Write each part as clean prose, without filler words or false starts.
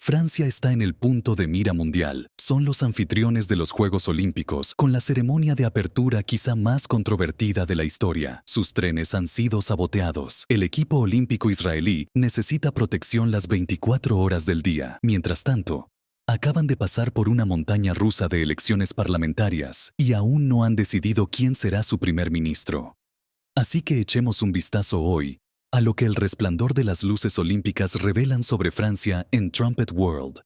Francia está en el punto de mira mundial. Son los anfitriones de los Juegos Olímpicos, con la ceremonia de apertura quizá más controvertida de la historia. Sus trenes han sido saboteados. El equipo olímpico israelí necesita protección las 24 horas del día. Mientras tanto, acaban de pasar por una montaña rusa de elecciones parlamentarias y aún no han decidido quién será su primer ministro. Así que echemos un vistazo hoy a lo que el resplandor de las luces olímpicas revelan sobre Francia en Trumpet World.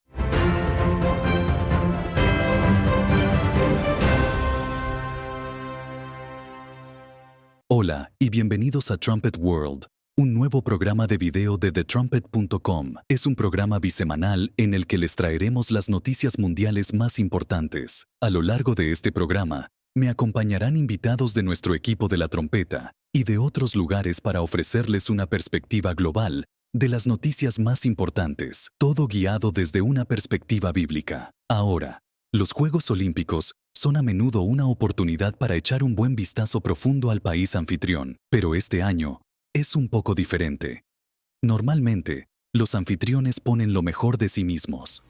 Hola y bienvenidos a Trumpet World, un nuevo programa de video de TheTrumpet.com. Es un programa bisemanal en el que les traeremos las noticias mundiales más importantes. A lo largo de este programa, me acompañarán invitados de nuestro equipo de la trompeta y de otros lugares para ofrecerles una perspectiva global de las noticias más importantes, todo guiado desde una perspectiva bíblica. Ahora, los Juegos Olímpicos son a menudo una oportunidad para echar un buen vistazo profundo al país anfitrión, pero este año es un poco diferente. Normalmente, los anfitriones ponen lo mejor de sí mismos.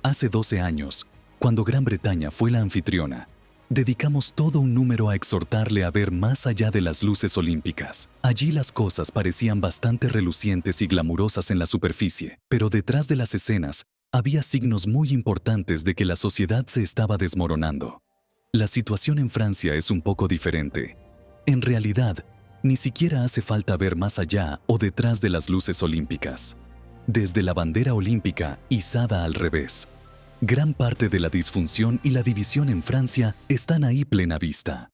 Hace 12 años, cuando Gran Bretaña fue la anfitriona, dedicamos todo un número a exhortarle a ver más allá de las luces olímpicas. Allí las cosas parecían bastante relucientes y glamurosas en la superficie, pero detrás de las escenas había signos muy importantes de que la sociedad se estaba desmoronando. La situación en Francia es un poco diferente. En realidad, ni siquiera hace falta ver más allá o detrás de las luces olímpicas. Desde la bandera olímpica izada al revés, gran parte de la disfunción y la división en Francia están ahí plena vista.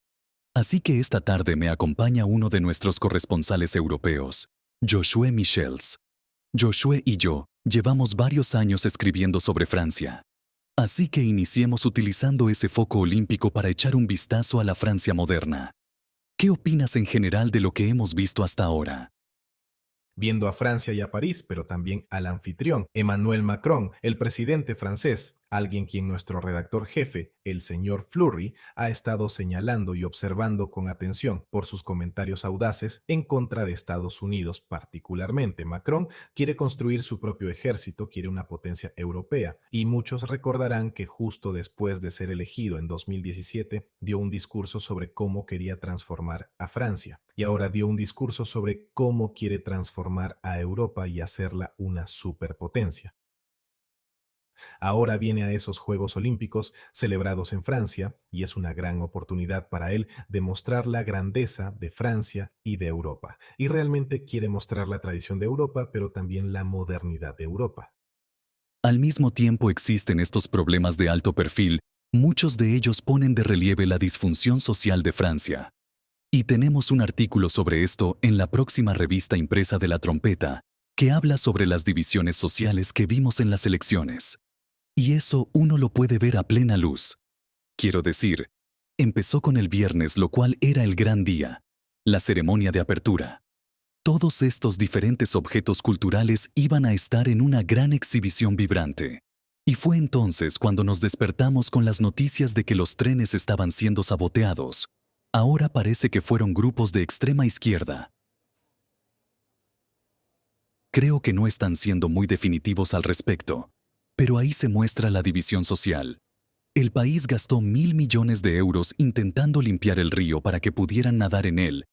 Así que esta tarde me acompaña uno de nuestros corresponsales europeos, Josué Michels. Josué y yo llevamos varios años escribiendo sobre Francia. Así que iniciemos utilizando ese foco olímpico para echar un vistazo a la Francia moderna. ¿Qué opinas en general de lo que hemos visto hasta ahora? Viendo a Francia y a París, pero también al anfitrión, Emmanuel Macron, el presidente francés, alguien quien nuestro redactor jefe, el señor Fleury, ha estado señalando y observando con atención por sus comentarios audaces en contra de Estados Unidos particularmente. Macron quiere construir su propio ejército, quiere una potencia europea, y muchos recordarán que justo después de ser elegido en 2017 dio un discurso sobre cómo quería transformar a Francia. Y ahora dio un discurso sobre cómo quiere transformar a Europa y hacerla una superpotencia. Ahora viene a esos Juegos Olímpicos celebrados en Francia y es una gran oportunidad para él de mostrar la grandeza de Francia y de Europa. Y realmente quiere mostrar la tradición de Europa, pero también la modernidad de Europa. Al mismo tiempo existen estos problemas de alto perfil, muchos de ellos ponen de relieve la disfunción social de Francia. Y tenemos un artículo sobre esto en la próxima revista impresa de La Trompeta, que habla sobre las divisiones sociales que vimos en las elecciones. Y eso uno lo puede ver a plena luz. Quiero decir, empezó con el viernes, lo cual era el gran día, la ceremonia de apertura. Todos estos diferentes objetos culturales iban a estar en una gran exhibición vibrante. Y fue entonces cuando nos despertamos con las noticias de que los trenes estaban siendo saboteados. Ahora parece que fueron grupos de extrema izquierda. Creo que no están siendo muy definitivos al respecto, pero ahí se muestra la división social. El país gastó 1.000 millones de euros intentando limpiar el río para que pudieran nadar en él.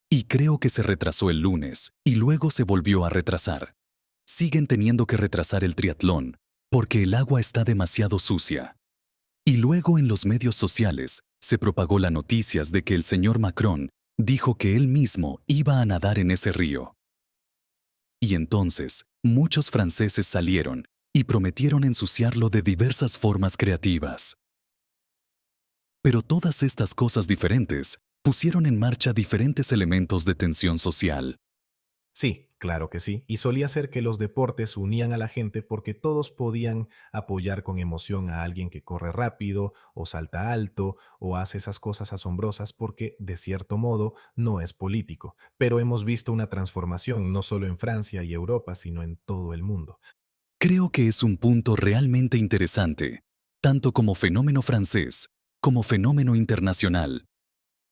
Y creo que se retrasó el lunes, y luego se volvió a retrasar. Siguen teniendo que retrasar el triatlón, porque el agua está demasiado sucia. Y luego en los medios sociales se propagó la noticia de que el señor Macron dijo que él mismo iba a nadar en ese río. Y entonces, muchos franceses salieron y prometieron ensuciarlo de diversas formas creativas. Pero todas estas cosas diferentes pusieron en marcha diferentes elementos de tensión social. Sí, claro que sí. Y solía ser que los deportes unían a la gente porque todos podían apoyar con emoción a alguien que corre rápido o salta alto o hace esas cosas asombrosas porque, de cierto modo, no es político. Pero hemos visto una transformación no solo en Francia y Europa, sino en todo el mundo. Creo que es un punto realmente interesante, tanto como fenómeno francés, como fenómeno internacional.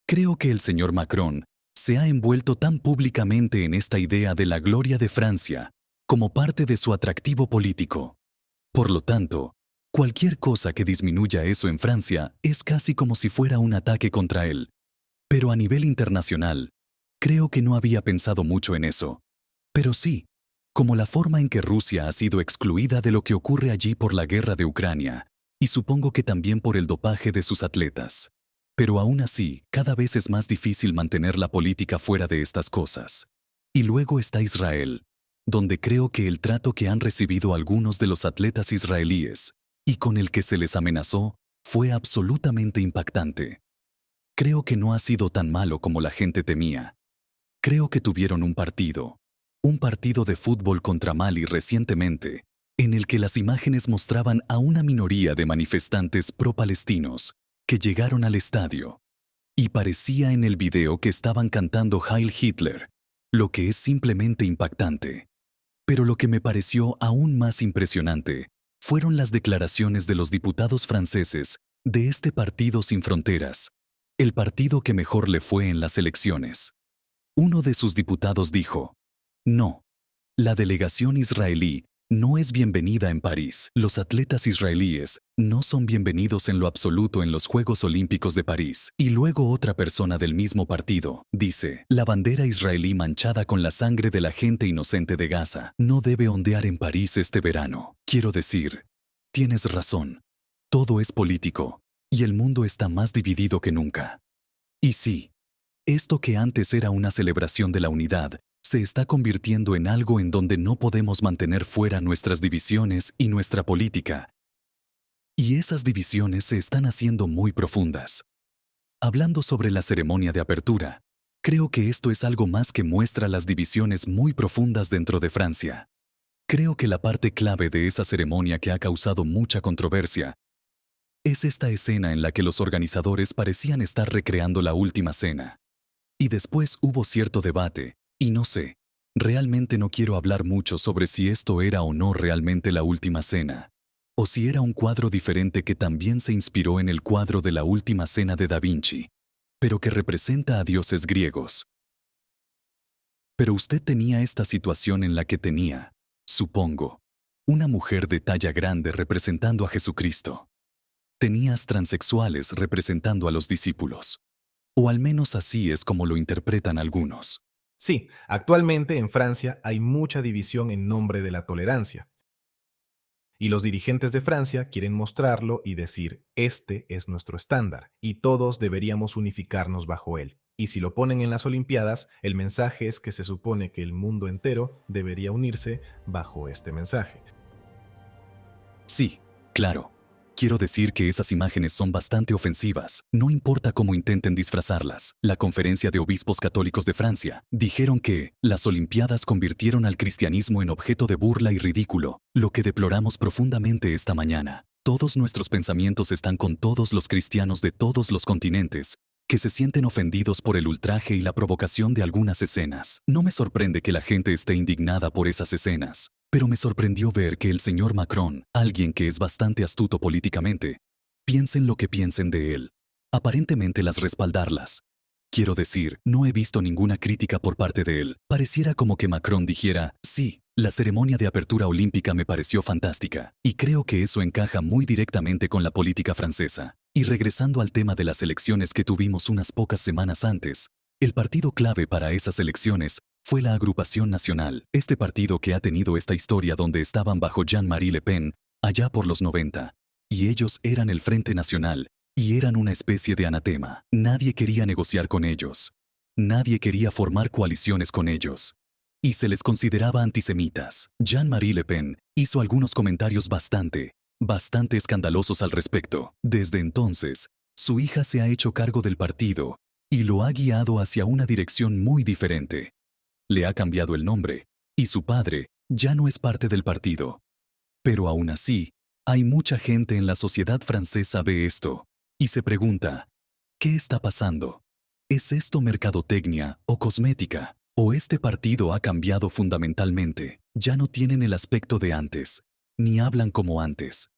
Creo que el señor Macron se ha envuelto tan públicamente en esta idea de la gloria de Francia, como parte de su atractivo político. Por lo tanto, cualquier cosa que disminuya eso en Francia es casi como si fuera un ataque contra él. Pero a nivel internacional, creo que no había pensado mucho en eso. Pero sí, como la forma en que Rusia ha sido excluida de lo que ocurre allí por la guerra de Ucrania, y supongo que también por el dopaje de sus atletas. Pero aún así, cada vez es más difícil mantener la política fuera de estas cosas. Y luego está Israel, donde creo que el trato que han recibido algunos de los atletas israelíes, y con el que se les amenazó, fue absolutamente impactante. Creo que no ha sido tan malo como la gente temía. Creo que tuvieron un partido de fútbol contra Mali recientemente, en el que las imágenes mostraban a una minoría de manifestantes pro-palestinos que llegaron al estadio. Y parecía en el video que estaban cantando Heil Hitler, lo que es simplemente impactante. Pero lo que me pareció aún más impresionante fueron las declaraciones de los diputados franceses de este Partido Sin Fronteras, el partido que mejor le fue en las elecciones. Uno de sus diputados dijo: "No, la delegación israelí no es bienvenida en París. Los atletas israelíes no son bienvenidos en lo absoluto en los Juegos Olímpicos de París". Y luego otra persona del mismo partido dice: "La bandera israelí manchada con la sangre de la gente inocente de Gaza no debe ondear en París este verano". Quiero decir, tienes razón. Todo es político, y el mundo está más dividido que nunca. Y sí, esto que antes era una celebración de la unidad, se está convirtiendo en algo en donde no podemos mantener fuera nuestras divisiones y nuestra política. Y esas divisiones se están haciendo muy profundas. Hablando sobre la ceremonia de apertura, creo que esto es algo más que muestra las divisiones muy profundas dentro de Francia. Creo que la parte clave de esa ceremonia que ha causado mucha controversia es esta escena en la que los organizadores parecían estar recreando la última cena. Y después hubo cierto debate, y no sé, realmente no quiero hablar mucho sobre si esto era o no realmente la última cena, o si era un cuadro diferente que también se inspiró en el cuadro de la última cena de Da Vinci, pero que representa a dioses griegos. Pero usted tenía esta situación en la que tenía, supongo, una mujer de talla grande representando a Jesucristo. Tenías transexuales representando a los discípulos. O al menos así es como lo interpretan algunos. Sí, actualmente en Francia hay mucha división en nombre de la tolerancia. Y los dirigentes de Francia quieren mostrarlo y decir: este es nuestro estándar, y todos deberíamos unificarnos bajo él. Y si lo ponen en las Olimpiadas, el mensaje es que se supone que el mundo entero debería unirse bajo este mensaje. Sí, claro. Quiero decir que esas imágenes son bastante ofensivas, no importa cómo intenten disfrazarlas. La Conferencia de Obispos Católicos de Francia dijeron que las Olimpiadas convirtieron al cristianismo en objeto de burla y ridículo, lo que deploramos profundamente esta mañana. Todos nuestros pensamientos están con todos los cristianos de todos los continentes, que se sienten ofendidos por el ultraje y la provocación de algunas escenas. No me sorprende que la gente esté indignada por esas escenas. Pero me sorprendió ver que el señor Macron, alguien que es bastante astuto políticamente, piensen lo que piensen de él. Aparentemente las respaldarlas. Quiero decir, no he visto ninguna crítica por parte de él. Pareciera como que Macron dijera: sí, la ceremonia de apertura olímpica me pareció fantástica. Y creo que eso encaja muy directamente con la política francesa. Y regresando al tema de las elecciones que tuvimos unas pocas semanas antes, el partido clave para esas elecciones fue la Agrupación Nacional, este partido que ha tenido esta historia donde estaban bajo Jean-Marie Le Pen, allá por los 90, y ellos eran el Frente Nacional, y eran una especie de anatema. Nadie quería negociar con ellos. Nadie quería formar coaliciones con ellos. Y se les consideraba antisemitas. Jean-Marie Le Pen hizo algunos comentarios bastante escandalosos al respecto. Desde entonces, su hija se ha hecho cargo del partido, y lo ha guiado hacia una dirección muy diferente. Le ha cambiado el nombre, y su padre ya no es parte del partido. Pero aún así, hay mucha gente en la sociedad francesa ve esto, y se pregunta: ¿qué está pasando? ¿Es esto mercadotecnia o cosmética? ¿O este partido ha cambiado fundamentalmente? Ya no tienen el aspecto de antes, ni hablan como antes.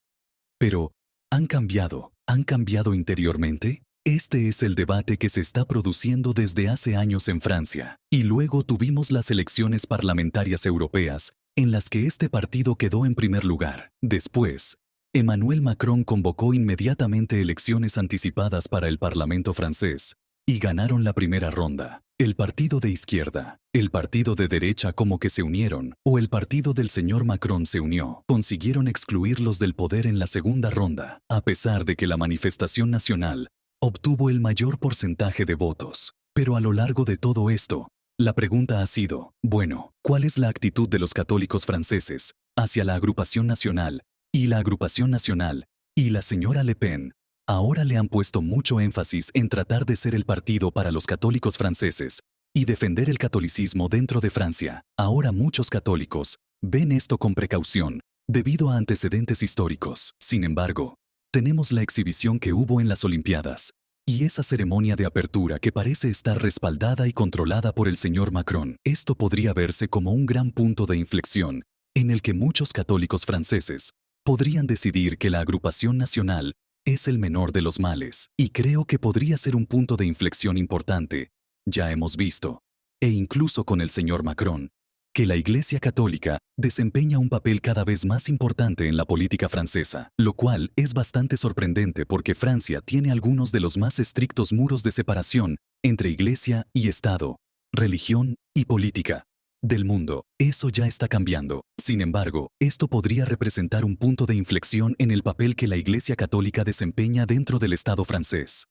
Pero, ¿han cambiado interiormente? Este es el debate que se está produciendo desde hace años en Francia. Y luego tuvimos las elecciones parlamentarias europeas, en las que este partido quedó en primer lugar. Después, Emmanuel Macron convocó inmediatamente elecciones anticipadas para el Parlamento francés y ganaron la primera ronda. El partido de izquierda, el partido de derecha como que se unieron, o el partido del señor Macron se unió, consiguieron excluirlos del poder en la segunda ronda, a pesar de que la manifestación nacional obtuvo el mayor porcentaje de votos. Pero a lo largo de todo esto, la pregunta ha sido, bueno, ¿cuál es la actitud de los católicos franceses hacia la agrupación nacional y la agrupación nacional y la señora Le Pen? Ahora le han puesto mucho énfasis en tratar de ser el partido para los católicos franceses y defender el catolicismo dentro de Francia. Ahora muchos católicos ven esto con precaución, debido a antecedentes históricos. Sin embargo, tenemos la exhibición que hubo en las Olimpiadas, y esa ceremonia de apertura que parece estar respaldada y controlada por el señor Macron. Esto podría verse como un gran punto de inflexión, en el que muchos católicos franceses podrían decidir que la agrupación nacional es el menor de los males, y creo que podría ser un punto de inflexión importante. Ya hemos visto, e incluso con el señor Macron, que la Iglesia Católica desempeña un papel cada vez más importante en la política francesa, lo cual es bastante sorprendente porque Francia tiene algunos de los más estrictos muros de separación entre Iglesia y Estado, religión y política del mundo. Eso ya está cambiando. Sin embargo, esto podría representar un punto de inflexión en el papel que la Iglesia Católica desempeña dentro del Estado francés.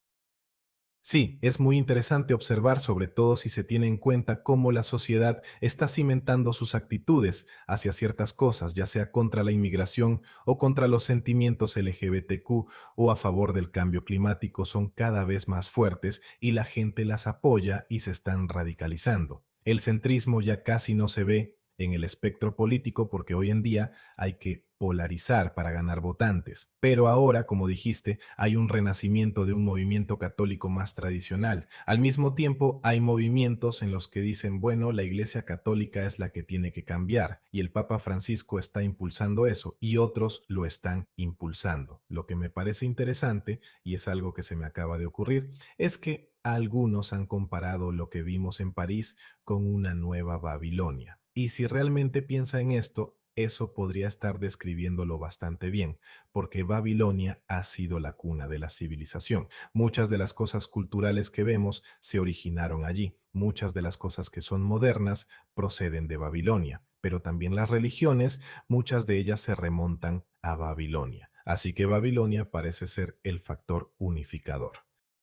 Sí, es muy interesante observar, sobre todo si se tiene en cuenta cómo la sociedad está cimentando sus actitudes hacia ciertas cosas, ya sea contra la inmigración o contra los sentimientos LGBTQ o a favor del cambio climático, son cada vez más fuertes y la gente las apoya y se están radicalizando. El centrismo ya casi no se ve en el espectro político porque hoy en día hay que polarizar para ganar votantes. Pero ahora, como dijiste, hay un renacimiento de un movimiento católico más tradicional. Al mismo tiempo, hay movimientos en los que dicen, bueno, la Iglesia Católica es la que tiene que cambiar y el Papa Francisco está impulsando eso y otros lo están impulsando. Lo que me parece interesante, y es algo que se me acaba de ocurrir, es que algunos han comparado lo que vimos en París con una nueva Babilonia. Y si realmente piensa en esto, eso podría estar describiéndolo bastante bien, porque Babilonia ha sido la cuna de la civilización. Muchas de las cosas culturales que vemos se originaron allí. Muchas de las cosas que son modernas proceden de Babilonia, pero también las religiones, muchas de ellas se remontan a Babilonia. Así que Babilonia parece ser el factor unificador.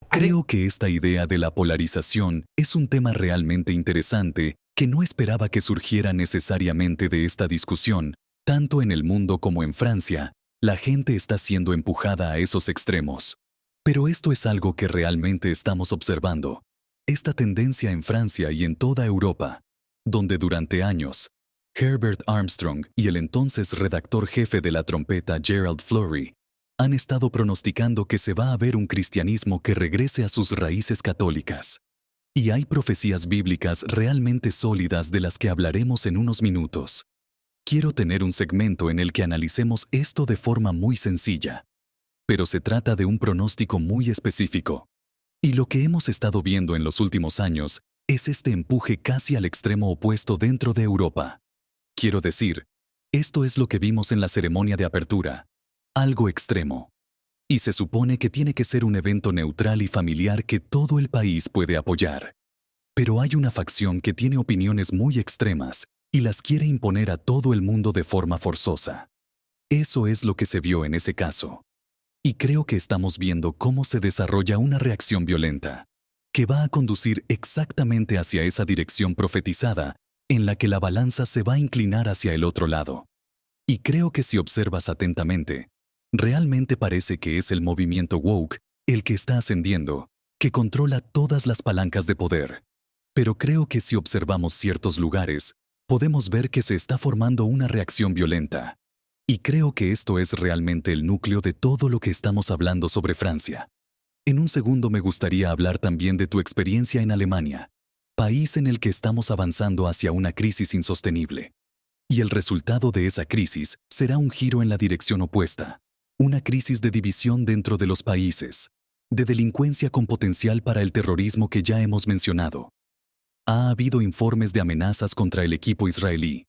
Creo que esta idea de la polarización es un tema realmente interesante que no esperaba que surgiera necesariamente de esta discusión. Tanto en el mundo como en Francia, la gente está siendo empujada a esos extremos. Pero esto es algo que realmente estamos observando. Esta tendencia en Francia y en toda Europa, donde durante años, Herbert Armstrong y el entonces redactor jefe de la trompeta Gerald Fleury han estado pronosticando que se va a ver un cristianismo que regrese a sus raíces católicas. Y hay profecías bíblicas realmente sólidas de las que hablaremos en unos minutos. Quiero tener un segmento en el que analicemos esto de forma muy sencilla. Pero se trata de un pronóstico muy específico. Y lo que hemos estado viendo en los últimos años es este empuje casi al extremo opuesto dentro de Europa. Quiero decir, esto es lo que vimos en la ceremonia de apertura. Algo extremo. Y se supone que tiene que ser un evento neutral y familiar que todo el país puede apoyar. Pero hay una facción que tiene opiniones muy extremas y las quiere imponer a todo el mundo de forma forzosa. Eso es lo que se vio en ese caso. Y creo que estamos viendo cómo se desarrolla una reacción violenta, que va a conducir exactamente hacia esa dirección profetizada, en la que la balanza se va a inclinar hacia el otro lado. Y creo que si observas atentamente, realmente parece que es el movimiento woke el que está ascendiendo, que controla todas las palancas de poder. Pero creo que si observamos ciertos lugares, podemos ver que se está formando una reacción violenta. Y creo que esto es realmente el núcleo de todo lo que estamos hablando sobre Francia. En un segundo me gustaría hablar también de tu experiencia en Alemania, país en el que estamos avanzando hacia una crisis insostenible. Y el resultado de esa crisis será un giro en la dirección opuesta. Una crisis de división dentro de los países, de delincuencia con potencial para el terrorismo que ya hemos mencionado. Ha habido informes de amenazas contra el equipo israelí.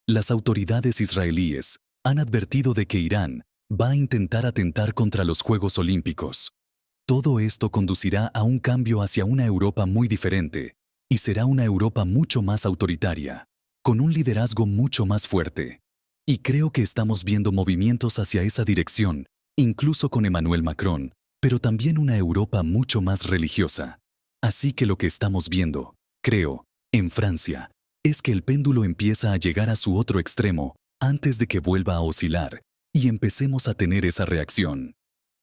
Las autoridades israelíes han advertido de que Irán va a intentar atentar contra los Juegos Olímpicos. Todo esto conducirá a un cambio hacia una Europa muy diferente, y será una Europa mucho más autoritaria, con un liderazgo mucho más fuerte. Y creo que estamos viendo movimientos hacia esa dirección, incluso con Emmanuel Macron, pero también una Europa mucho más religiosa. Así que lo que estamos viendo, creo, en Francia, es que el péndulo empieza a llegar a su otro extremo antes de que vuelva a oscilar y empecemos a tener esa reacción.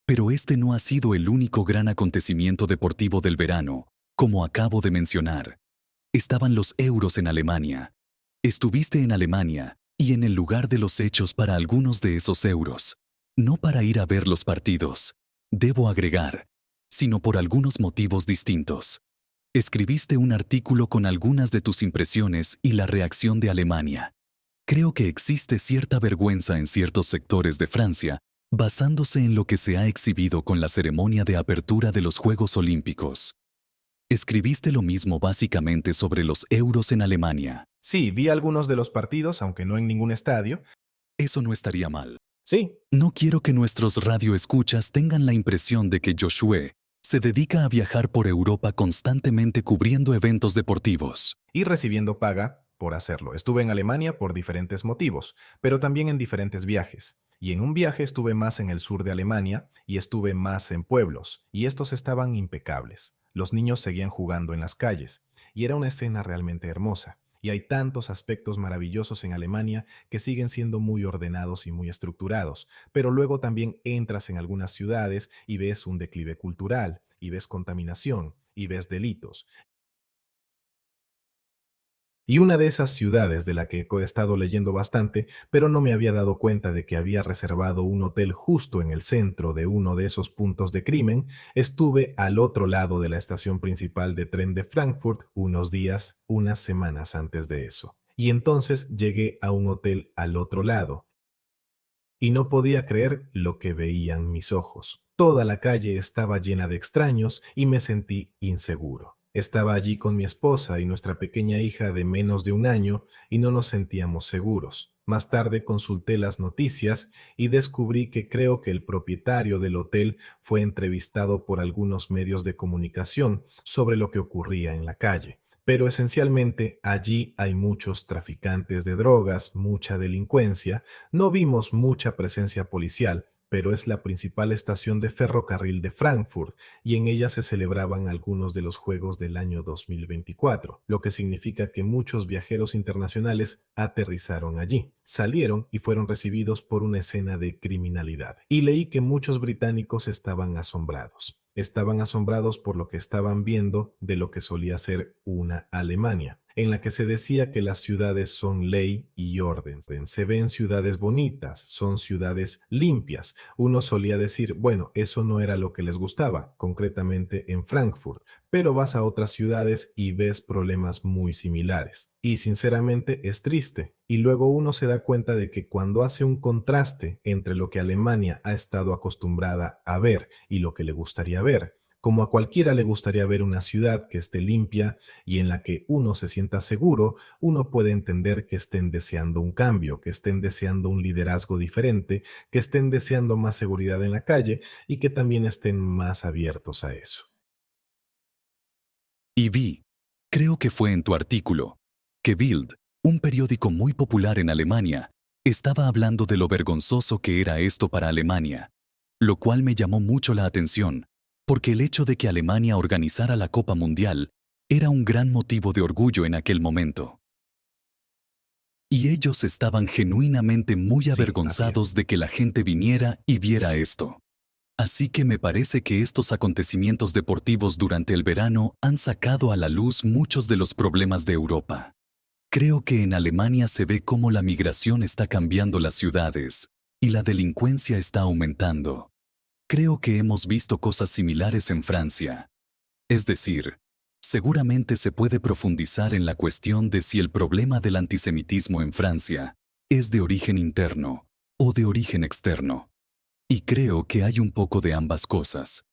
Pero este no ha sido el único gran acontecimiento deportivo del verano, como acabo de mencionar. Estaban los Euros en Alemania. Estuviste en Alemania y en el lugar de los hechos para algunos de esos Euros. No para ir a ver los partidos, debo agregar, sino por algunos motivos distintos. Escribiste un artículo con algunas de tus impresiones y la reacción de Alemania. Creo que existe cierta vergüenza en ciertos sectores de Francia, basándose en lo que se ha exhibido con la ceremonia de apertura de los Juegos Olímpicos. Escribiste lo mismo básicamente sobre los Euros en Alemania. Sí, vi algunos de los partidos, aunque no en ningún estadio. Eso no estaría mal. Sí, No quiero que nuestros radioescuchas tengan la impresión de que Josué se dedica a viajar por Europa constantemente cubriendo eventos deportivos. y recibiendo paga por hacerlo. Estuve en Alemania por diferentes motivos, pero también en diferentes viajes. Y en un viaje estuve más en el sur de Alemania y estuve más en pueblos, y estos estaban impecables. Los niños seguían jugando en las calles, y era una escena realmente hermosa. Y hay tantos aspectos maravillosos en Alemania que siguen siendo muy ordenados y muy estructurados, pero luego también entras en algunas ciudades y ves un declive cultural, y ves contaminación, y ves delitos. Y una de esas ciudades de la que he estado leyendo bastante, pero no me había dado cuenta de que había reservado un hotel justo en el centro de uno de esos puntos de crimen, estuve al otro lado de la estación principal de tren de Frankfurt unos días, unas semanas antes de eso. Y entonces llegué a un hotel al otro lado, y no podía creer lo que veían mis ojos. Toda la calle estaba llena de extraños y me sentí inseguro. Estaba allí con mi esposa y nuestra pequeña hija de menos de un año y no nos sentíamos seguros. Más tarde consulté las noticias y descubrí que creo que el propietario del hotel fue entrevistado por algunos medios de comunicación sobre lo que ocurría en la calle. Pero esencialmente allí hay muchos traficantes de drogas, mucha delincuencia. No vimos mucha presencia policial, pero es la principal estación de ferrocarril de Frankfurt y en ella se celebraban algunos de los Juegos del año 2024, lo que significa que muchos viajeros internacionales aterrizaron allí, salieron y fueron recibidos por una escena de criminalidad. Y leí que muchos británicos estaban asombrados. Estaban asombrados por lo que estaban viendo de lo que solía ser una Alemania, en la que se decía que las ciudades son ley y orden. Se ven ciudades bonitas, son ciudades limpias. Uno solía decir, bueno, eso no era lo que les gustaba, concretamente en Frankfurt, pero vas a otras ciudades y ves problemas muy similares. Y sinceramente es triste. Y luego uno se da cuenta de que cuando hace un contraste entre lo que Alemania ha estado acostumbrada a ver y lo que le gustaría ver, como a cualquiera le gustaría ver una ciudad que esté limpia y en la que uno se sienta seguro, uno puede entender que estén deseando un cambio, que estén deseando un liderazgo diferente, que estén deseando más seguridad en la calle y que también estén más abiertos a eso. Y vi, creo que fue en tu artículo, que Bild, un periódico muy popular en Alemania, estaba hablando de lo vergonzoso que era esto para Alemania, lo cual me llamó mucho la atención, porque el hecho de que Alemania organizara la Copa Mundial era un gran motivo de orgullo en aquel momento. Y ellos estaban genuinamente muy Sí, así avergonzados es. de que la gente viniera y viera esto. Así que me parece que estos acontecimientos deportivos durante el verano han sacado a la luz muchos de los problemas de Europa. Creo que en Alemania se ve cómo la migración está cambiando las ciudades y la delincuencia está aumentando. Creo que hemos visto cosas similares en Francia. Es decir, seguramente se puede profundizar en la cuestión de si el problema del antisemitismo en Francia es de origen interno o de origen externo. Y creo que hay un poco de ambas cosas.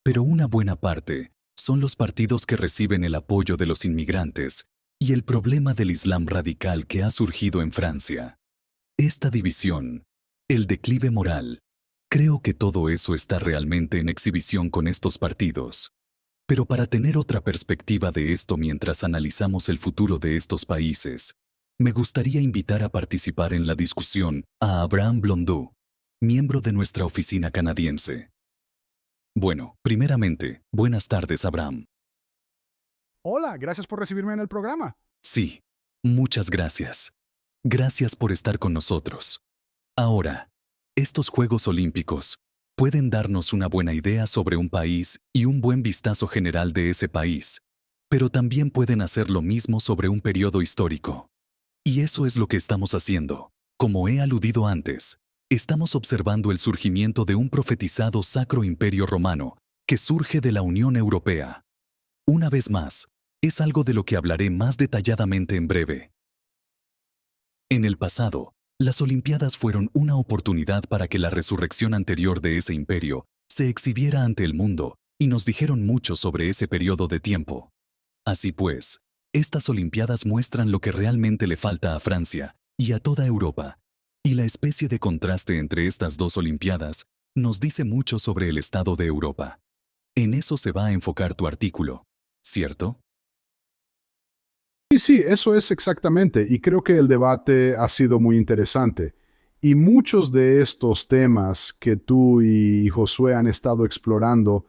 Pero una buena parte son los partidos que reciben el apoyo de los inmigrantes y el problema del Islam radical que ha surgido en Francia. Esta división, el declive moral, creo que todo eso está realmente en exhibición con estos partidos. Pero para tener otra perspectiva de esto mientras analizamos el futuro de estos países, me gustaría invitar a participar en la discusión a Abraham Blondeau, miembro de nuestra oficina canadiense. Bueno, primeramente, buenas tardes, Abraham. Hola, gracias por recibirme en el programa. Sí, muchas gracias. Gracias por estar con nosotros. Ahora, estos Juegos Olímpicos pueden darnos una buena idea sobre un país y un buen vistazo general de ese país, pero también pueden hacer lo mismo sobre un periodo histórico. Y eso es lo que estamos haciendo. Como he aludido antes, estamos observando el surgimiento de un profetizado Sacro Imperio Romano que surge de la Unión Europea. Una vez más, es algo de lo que hablaré más detalladamente en breve. En el pasado, las Olimpiadas fueron una oportunidad para que la resurrección anterior de ese imperio se exhibiera ante el mundo y nos dijeron mucho sobre ese periodo de tiempo. Así pues, estas Olimpiadas muestran lo que realmente le falta a Francia y a toda Europa, y la especie de contraste entre estas dos Olimpiadas nos dice mucho sobre el estado de Europa. En eso se va a enfocar tu artículo, ¿cierto? Sí, eso es exactamente, y creo que el debate ha sido muy interesante. Y muchos de estos temas que tú y Josué han estado explorando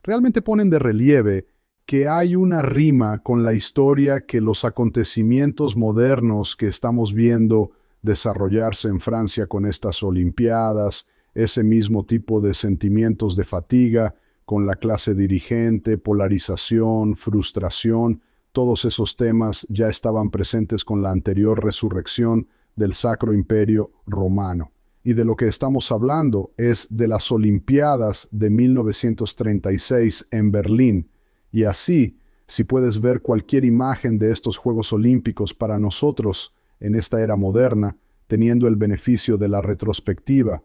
realmente ponen de relieve que hay una rima con la historia que los acontecimientos modernos que estamos viendo desarrollarse en Francia con estas Olimpiadas, ese mismo tipo de sentimientos de fatiga con la clase dirigente, polarización, frustración, todos esos temas ya estaban presentes con la anterior resurrección del Sacro Imperio Romano. Y de lo que estamos hablando es de las Olimpiadas de 1936 en Berlín. Y así, si puedes ver cualquier imagen de estos Juegos Olímpicos para nosotros en esta era moderna, teniendo el beneficio de la retrospectiva,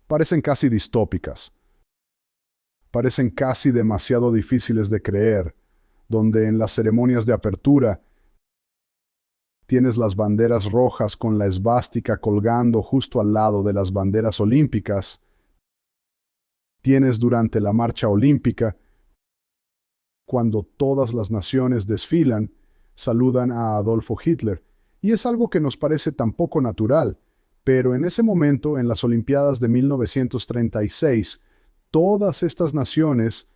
parecen casi distópicas. Parecen casi demasiado difíciles de creer, donde en las ceremonias de apertura tienes las banderas rojas con la esvástica colgando justo al lado de las banderas olímpicas. Tienes durante la marcha olímpica, cuando todas las naciones desfilan, saludan a Adolfo Hitler, y es algo que nos parece tan poco natural, pero en ese momento, en las Olimpiadas de 1936, todas estas naciones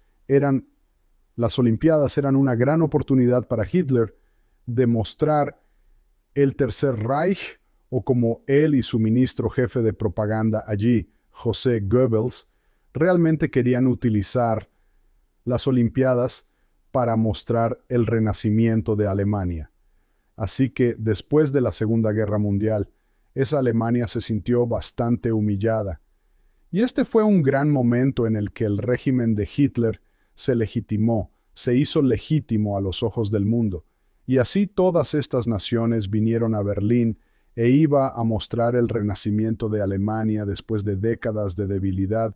las Olimpiadas eran una gran oportunidad para Hitler de mostrar el Tercer Reich, o como él y su ministro jefe de propaganda allí, José Goebbels, realmente querían utilizar las Olimpiadas para mostrar el renacimiento de Alemania. Así que después de la Segunda Guerra Mundial, esa Alemania se sintió bastante humillada. Y este fue un gran momento en el que el régimen de Hitler se legitimó, se hizo legítimo a los ojos del mundo. Y así todas estas naciones vinieron a Berlín e iba a mostrar el renacimiento de Alemania después de décadas de debilidad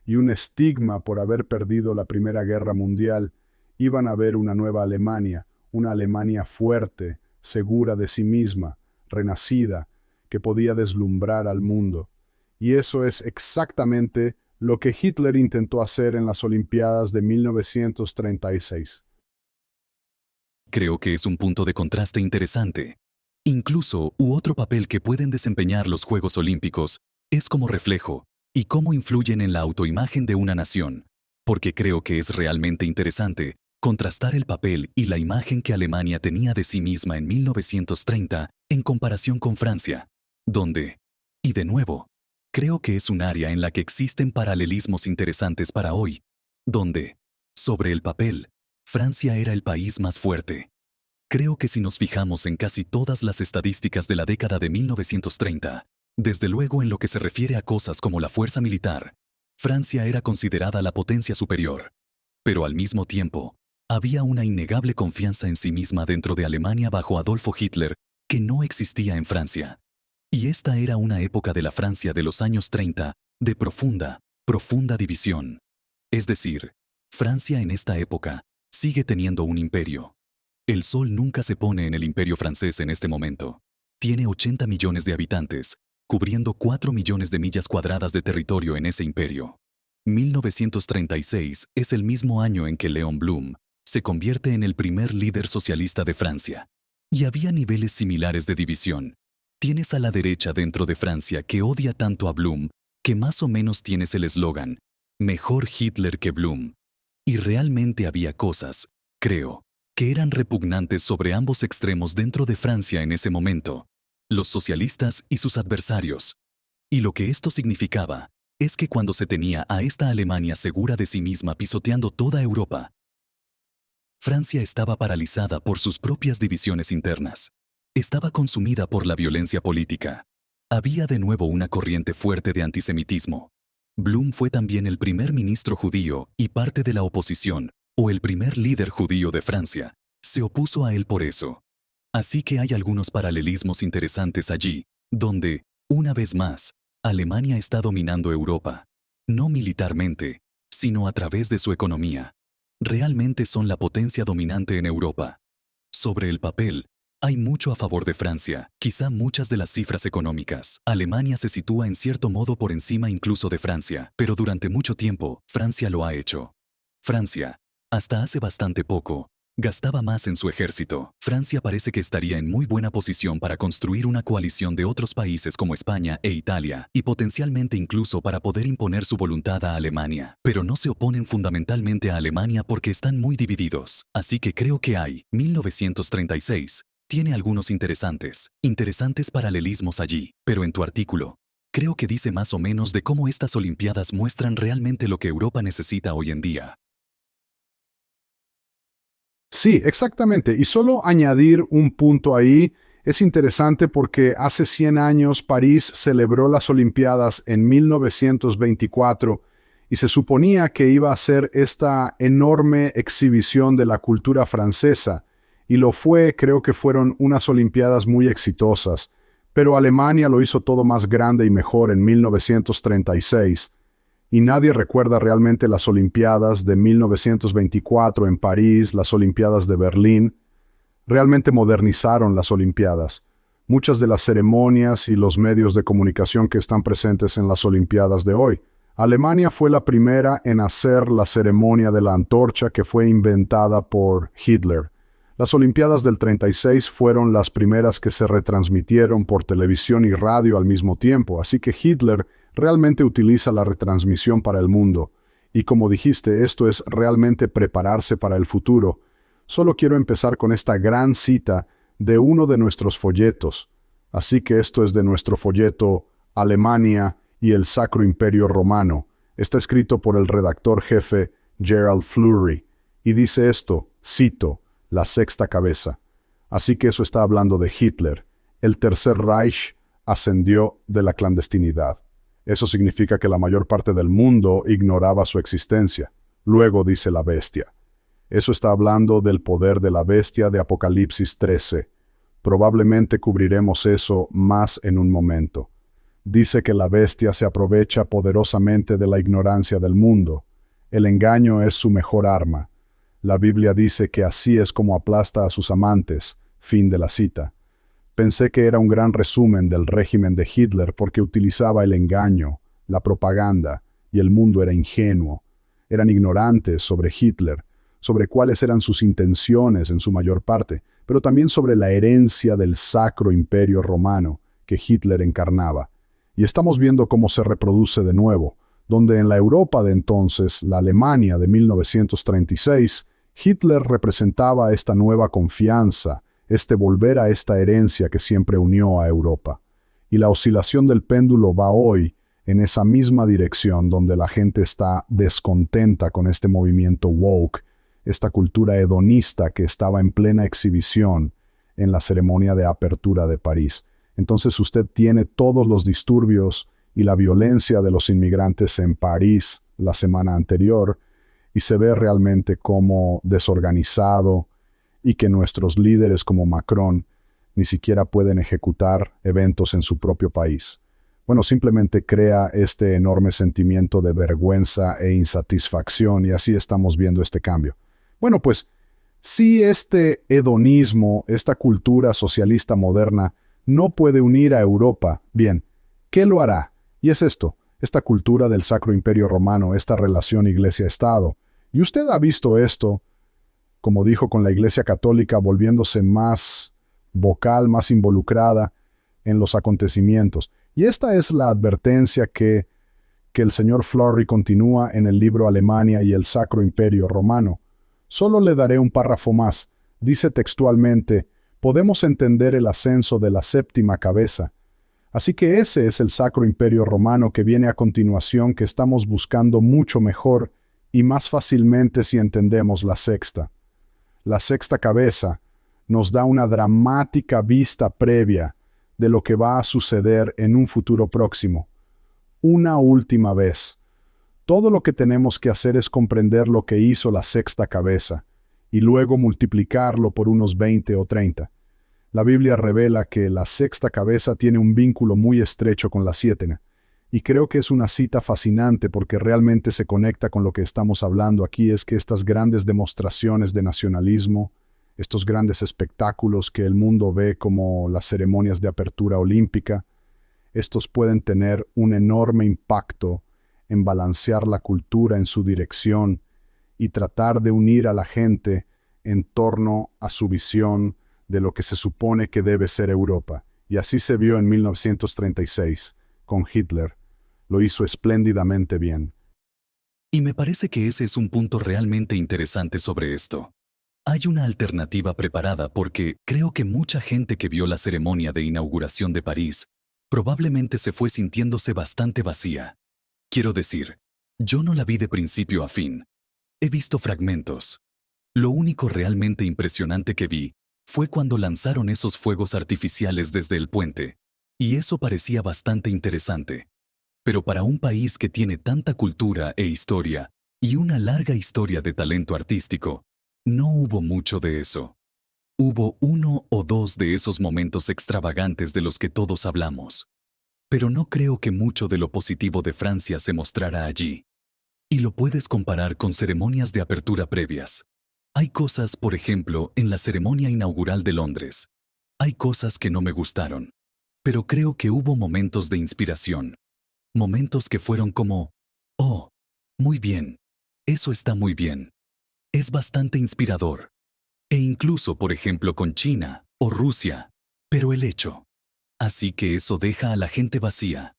y un estigma por haber perdido la Primera Guerra Mundial. Iban a ver una nueva Alemania, una Alemania fuerte, segura de sí misma, renacida, que podía deslumbrar al mundo. Y eso es exactamente lo que Hitler intentó hacer en las Olimpiadas de 1936. Creo que es un punto de contraste interesante. Incluso, otro papel que pueden desempeñar los Juegos Olímpicos es como reflejo y cómo influyen en la autoimagen de una nación, porque creo que es realmente interesante contrastar el papel y la imagen que Alemania tenía de sí misma en 1930 en comparación con Francia, donde, y de nuevo, creo que es un área en la que existen paralelismos interesantes para hoy, donde, sobre el papel, Francia era el país más fuerte. Creo que si nos fijamos en casi todas las estadísticas de la década de 1930, desde luego en lo que se refiere a cosas como la fuerza militar, Francia era considerada la potencia superior. Pero al mismo tiempo, había una innegable confianza en sí misma dentro de Alemania bajo Adolfo Hitler que no existía en Francia. Y esta era una época de la Francia de los años 30 de profunda división. Es decir, Francia en esta época sigue teniendo un imperio. El sol nunca se pone en el imperio francés en este momento. Tiene 80 millones de habitantes, cubriendo 4 millones de millas cuadradas de territorio en ese imperio. 1936 es el mismo año en que Léon Blum se convierte en el primer líder socialista de Francia. Y había niveles similares de división. Tienes a la derecha dentro de Francia que odia tanto a Blum, que más o menos tienes el eslogan, mejor Hitler que Blum. Y realmente había cosas, creo, que eran repugnantes sobre ambos extremos dentro de Francia en ese momento, los socialistas y sus adversarios. Y lo que esto significaba es que cuando se tenía a esta Alemania segura de sí misma pisoteando toda Europa, Francia estaba paralizada por sus propias divisiones internas. Estaba consumida por la violencia política. Había de nuevo una corriente fuerte de antisemitismo. Blum fue también el primer ministro judío y parte de la oposición, o el primer líder judío de Francia, se opuso a él por eso. Así que hay algunos paralelismos interesantes allí, donde, una vez más, Alemania está dominando Europa. No militarmente, sino a través de su economía. Realmente son la potencia dominante en Europa. Sobre el papel, hay mucho a favor de Francia, quizá muchas de las cifras económicas. Alemania se sitúa en cierto modo por encima incluso de Francia, pero durante mucho tiempo, Francia lo ha hecho. Francia, hasta hace bastante poco, gastaba más en su ejército. Francia parece que estaría en muy buena posición para construir una coalición de otros países como España e Italia, y potencialmente incluso para poder imponer su voluntad a Alemania. Pero no se oponen fundamentalmente a Alemania porque están muy divididos. Así que creo que hay, 1936, tiene algunos interesantes paralelismos allí. Pero en tu artículo, creo que dice más o menos de cómo estas Olimpiadas muestran realmente lo que Europa necesita hoy en día. Sí, exactamente. Y solo añadir un punto ahí es interesante porque hace 100 años París celebró las Olimpiadas en 1924 y se suponía que iba a ser esta enorme exhibición de la cultura francesa. Y lo fue, creo que fueron unas Olimpiadas muy exitosas. Pero Alemania lo hizo todo más grande y mejor en 1936. Y nadie recuerda realmente las Olimpiadas de 1924 en París, las Olimpiadas de Berlín. Realmente modernizaron las Olimpiadas. Muchas de las ceremonias y los medios de comunicación que están presentes en las Olimpiadas de hoy. Alemania fue la primera en hacer la ceremonia de la antorcha que fue inventada por Hitler. Las Olimpiadas del 36 fueron las primeras que se retransmitieron por televisión y radio al mismo tiempo, así que Hitler realmente utiliza la retransmisión para el mundo. Y como dijiste, esto es realmente prepararse para el futuro. Solo quiero empezar con esta gran cita de uno de nuestros folletos. Así que esto es de nuestro folleto Alemania y el Sacro Imperio Romano. Está escrito por el redactor jefe Gerald Fleury. Y dice esto, cito, la sexta cabeza. Así que eso está hablando de Hitler. El Tercer Reich ascendió de la clandestinidad. Eso significa que la mayor parte del mundo ignoraba su existencia. Luego dice la bestia. Eso está hablando del poder de la bestia de Apocalipsis 13. Probablemente cubriremos eso más en un momento. Dice que la bestia se aprovecha poderosamente de la ignorancia del mundo. El engaño es su mejor arma. La Biblia dice que así es como aplasta a sus amantes. Fin de la cita. Pensé que era un gran resumen del régimen de Hitler porque utilizaba el engaño, la propaganda, y el mundo era ingenuo. Eran ignorantes sobre Hitler, sobre cuáles eran sus intenciones en su mayor parte, pero también sobre la herencia del Sacro Imperio Romano que Hitler encarnaba. Y estamos viendo cómo se reproduce de nuevo, donde en la Europa de entonces, la Alemania de 1936, Hitler representaba esta nueva confianza, este volver a esta herencia que siempre unió a Europa. Y la oscilación del péndulo va hoy en esa misma dirección donde la gente está descontenta con este movimiento woke, esta cultura hedonista que estaba en plena exhibición en la ceremonia de apertura de París. Entonces usted tiene todos los disturbios y la violencia de los inmigrantes en París la semana anterior y se ve realmente como desorganizado y que nuestros líderes como Macron ni siquiera pueden ejecutar eventos en su propio país. bueno, simplemente crea este enorme sentimiento de vergüenza e insatisfacción y así estamos viendo este cambio. Bueno, pues si este hedonismo, esta cultura socialista moderna, no puede unir a Europa, bien, ¿qué lo hará? Y es esto, esta cultura del Sacro Imperio Romano, esta relación Iglesia-Estado. Y usted ha visto esto, como dijo, con la Iglesia Católica volviéndose más vocal, más involucrada en los acontecimientos. Y esta es la advertencia que el señor Fleury continúa en el libro Alemania y el Sacro Imperio Romano. Solo le daré un párrafo más. Dice textualmente, podemos entender el ascenso de la séptima cabeza. Así que ese es el Sacro Imperio Romano que viene a continuación, que estamos buscando mucho mejor y más fácilmente si entendemos la sexta. La sexta cabeza nos da una dramática vista previa de lo que va a suceder en un futuro próximo. Una última vez. Todo lo que tenemos que hacer es comprender lo que hizo la sexta cabeza y luego multiplicarlo por unos 20 o 30. La Biblia revela que la sexta cabeza tiene un vínculo muy estrecho con la siete, y creo que es una cita fascinante porque realmente se conecta con lo que estamos hablando aquí, es que estas grandes demostraciones de nacionalismo, estos grandes espectáculos que el mundo ve como las ceremonias de apertura olímpica, estos pueden tener un enorme impacto en balancear la cultura en su dirección y tratar de unir a la gente en torno a su visión de lo que se supone que debe ser Europa. Y así se vio en 1936, con Hitler. Lo hizo espléndidamente bien. Y me parece que ese es un punto realmente interesante sobre esto. Hay una alternativa preparada porque creo que mucha gente que vio la ceremonia de inauguración de París probablemente se fue sintiéndose bastante vacía. Quiero decir, yo no la vi de principio a fin. He visto fragmentos. Lo único realmente impresionante que vi fue cuando lanzaron esos fuegos artificiales desde el puente, y eso parecía bastante interesante. Pero para un país que tiene tanta cultura e historia, y una larga historia de talento artístico, no hubo mucho de eso. Hubo uno o dos de esos momentos extravagantes de los que todos hablamos. Pero no creo que mucho de lo positivo de Francia se mostrara allí. Y lo puedes comparar con ceremonias de apertura previas. Hay cosas, por ejemplo, en la ceremonia inaugural de Londres. Hay cosas que no me gustaron. Pero creo que hubo momentos de inspiración. Momentos que fueron como, oh, muy bien, eso está muy bien. Es bastante inspirador. E incluso, por ejemplo, con China o Rusia. Pero el hecho. Así que eso deja a la gente vacía.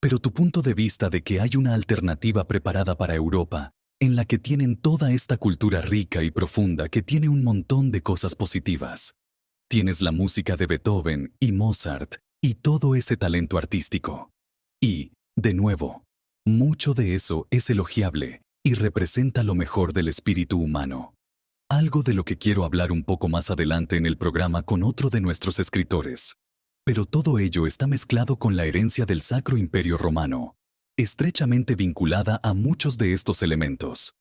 Pero tu punto de vista de que hay una alternativa preparada para Europa, en la que tienen toda esta cultura rica y profunda que tiene un montón de cosas positivas. Tienes la música de Beethoven y Mozart y todo ese talento artístico. Y, de nuevo, mucho de eso es elogiable y representa lo mejor del espíritu humano. Algo de lo que quiero hablar un poco más adelante en el programa con otro de nuestros escritores. Pero todo ello está mezclado con la herencia del Sacro Imperio Romano, estrechamente vinculada a muchos de estos elementos.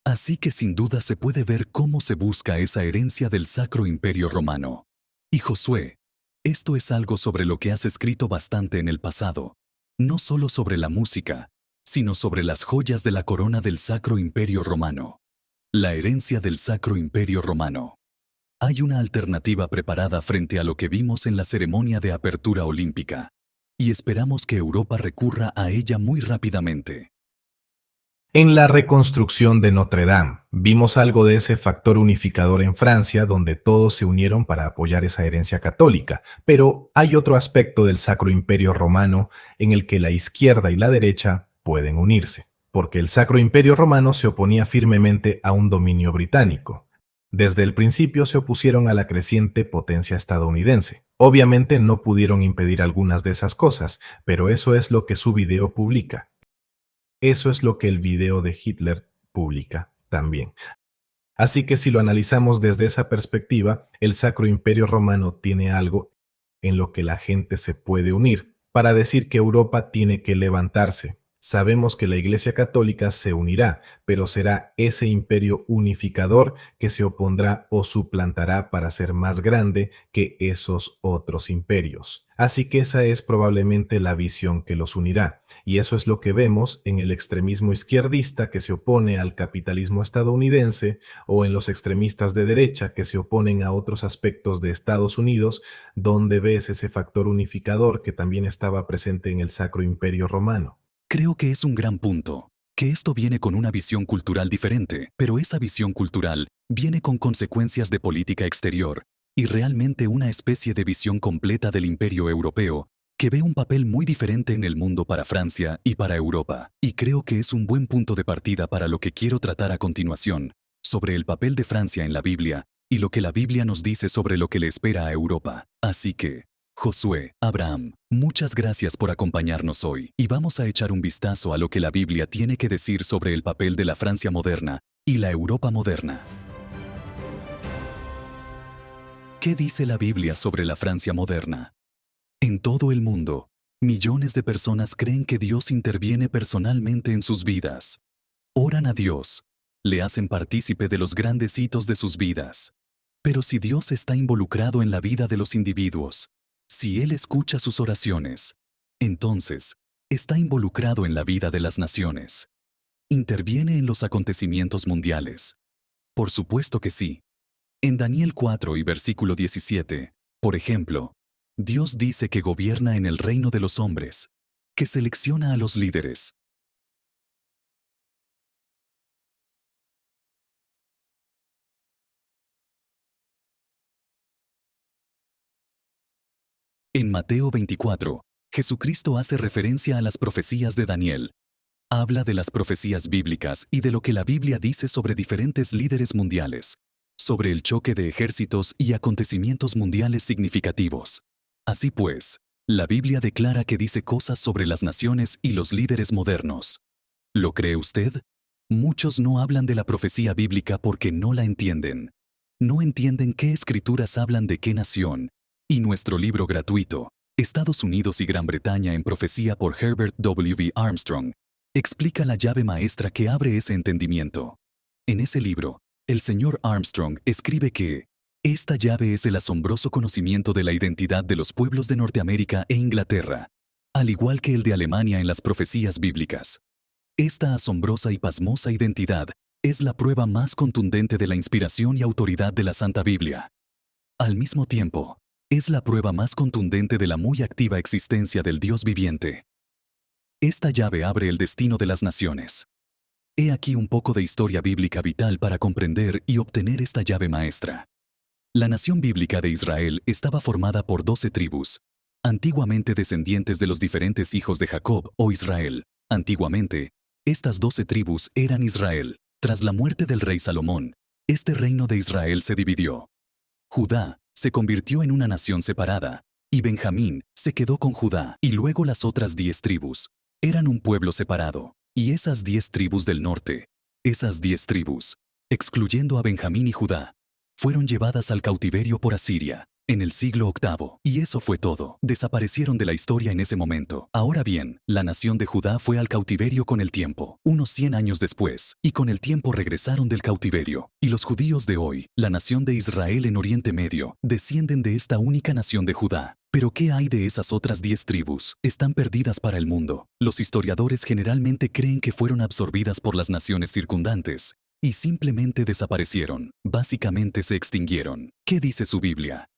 Así que sin duda se puede ver cómo se busca esa herencia del Sacro Imperio Romano. Y Josué, esto es algo sobre lo que has escrito bastante en el pasado, no solo sobre la música, sino sobre las joyas de la corona del Sacro Imperio Romano. La herencia del Sacro Imperio Romano. Hay una alternativa preparada frente a lo que vimos en la ceremonia de apertura olímpica, y esperamos que Europa recurra a ella muy rápidamente. En la reconstrucción de Notre Dame, vimos algo de ese factor unificador en Francia, donde todos se unieron para apoyar esa herencia católica, pero hay otro aspecto del Sacro Imperio Romano en el que la izquierda y la derecha pueden unirse, porque el Sacro Imperio Romano se oponía firmemente a un dominio británico. Desde el principio se opusieron a la creciente potencia estadounidense. Obviamente no pudieron impedir algunas de esas cosas, pero eso es lo que su video publica. Eso es lo que el video de Hitler publica también. Así que si lo analizamos desde esa perspectiva, el Sacro Imperio Romano tiene algo en lo que la gente se puede unir para decir que Europa tiene que levantarse Sabemos que la Iglesia Católica se unirá, pero será ese imperio unificador que se opondrá o suplantará para ser más grande que esos otros imperios. Así que esa es probablemente la visión que los unirá, y eso es lo que vemos en el extremismo izquierdista que se opone al capitalismo estadounidense o en los extremistas de derecha que se oponen a otros aspectos de Estados Unidos, donde ves ese factor unificador que también estaba presente en el Sacro Imperio Romano. Creo que es un gran punto, que esto viene con una visión cultural diferente, pero esa visión cultural viene con consecuencias de política exterior y realmente una especie de visión completa del imperio europeo que ve un papel muy diferente en el mundo para Francia y para Europa. Y creo que es un buen punto de partida para lo que quiero tratar a continuación, sobre el papel de Francia en la Biblia y lo que la Biblia nos dice sobre lo que le espera a Europa. Así que, Josué, Abraham, muchas gracias por acompañarnos hoy y vamos a echar un vistazo a lo que la Biblia tiene que decir sobre el papel de la Francia moderna y la Europa moderna. ¿Qué dice la Biblia sobre la Francia moderna? En todo el mundo, millones de personas creen que Dios interviene personalmente en sus vidas. Oran a Dios, le hacen partícipe de los grandes hitos de sus vidas. Pero si Dios está involucrado en la vida de los individuos, si Él escucha sus oraciones, entonces, está involucrado en la vida de las naciones. ¿Interviene en los acontecimientos mundiales? Por supuesto que sí. En Daniel 4 y versículo 17, por ejemplo, Dios dice que gobierna en el reino de los hombres, que selecciona a los líderes. En Mateo 24, Jesucristo hace referencia a las profecías de Daniel. Habla de las profecías bíblicas y de lo que la Biblia dice sobre diferentes líderes mundiales, sobre el choque de ejércitos y acontecimientos mundiales significativos. Así pues, la Biblia declara que dice cosas sobre las naciones y los líderes modernos. ¿Lo cree usted? Muchos no hablan de la profecía bíblica porque no la entienden. No entienden qué escrituras hablan de qué nación. Y nuestro libro gratuito, Estados Unidos y Gran Bretaña en Profecía por Herbert W. Armstrong, explica la llave maestra que abre ese entendimiento. En ese libro, el señor Armstrong escribe que esta llave es el asombroso conocimiento de la identidad de los pueblos de Norteamérica e Inglaterra, al igual que el de Alemania en las profecías bíblicas. Esta asombrosa y pasmosa identidad es la prueba más contundente de la inspiración y autoridad de la Santa Biblia. Al mismo tiempo, es la prueba más contundente de la muy activa existencia del Dios viviente. Esta llave abre el destino de las naciones. He aquí un poco de historia bíblica vital para comprender y obtener esta llave maestra. La nación bíblica de Israel estaba formada por 12 tribus, antiguamente descendientes de los diferentes hijos de Jacob o Israel. Antiguamente, estas 12 tribus eran Israel. Tras la muerte del rey Salomón, este reino de Israel se dividió. Judá se convirtió en una nación separada, y Benjamín se quedó con Judá, y luego las otras 10 tribus eran un pueblo separado, y esas 10 tribus del norte, esas 10 tribus, excluyendo a Benjamín y Judá, fueron llevadas al cautiverio por Asiria, en el siglo VIII, y eso fue todo. Desaparecieron de la historia en ese momento. Ahora bien, la nación de Judá fue al cautiverio con el tiempo, unos 100 años después, y con el tiempo regresaron del cautiverio. Y los judíos de hoy, la nación de Israel en Oriente Medio, descienden de esta única nación de Judá. Pero ¿qué hay de esas otras 10 tribus? Están perdidas para el mundo. Los historiadores generalmente creen que fueron absorbidas por las naciones circundantes, y simplemente desaparecieron. Básicamente se extinguieron. ¿Qué dice su Biblia?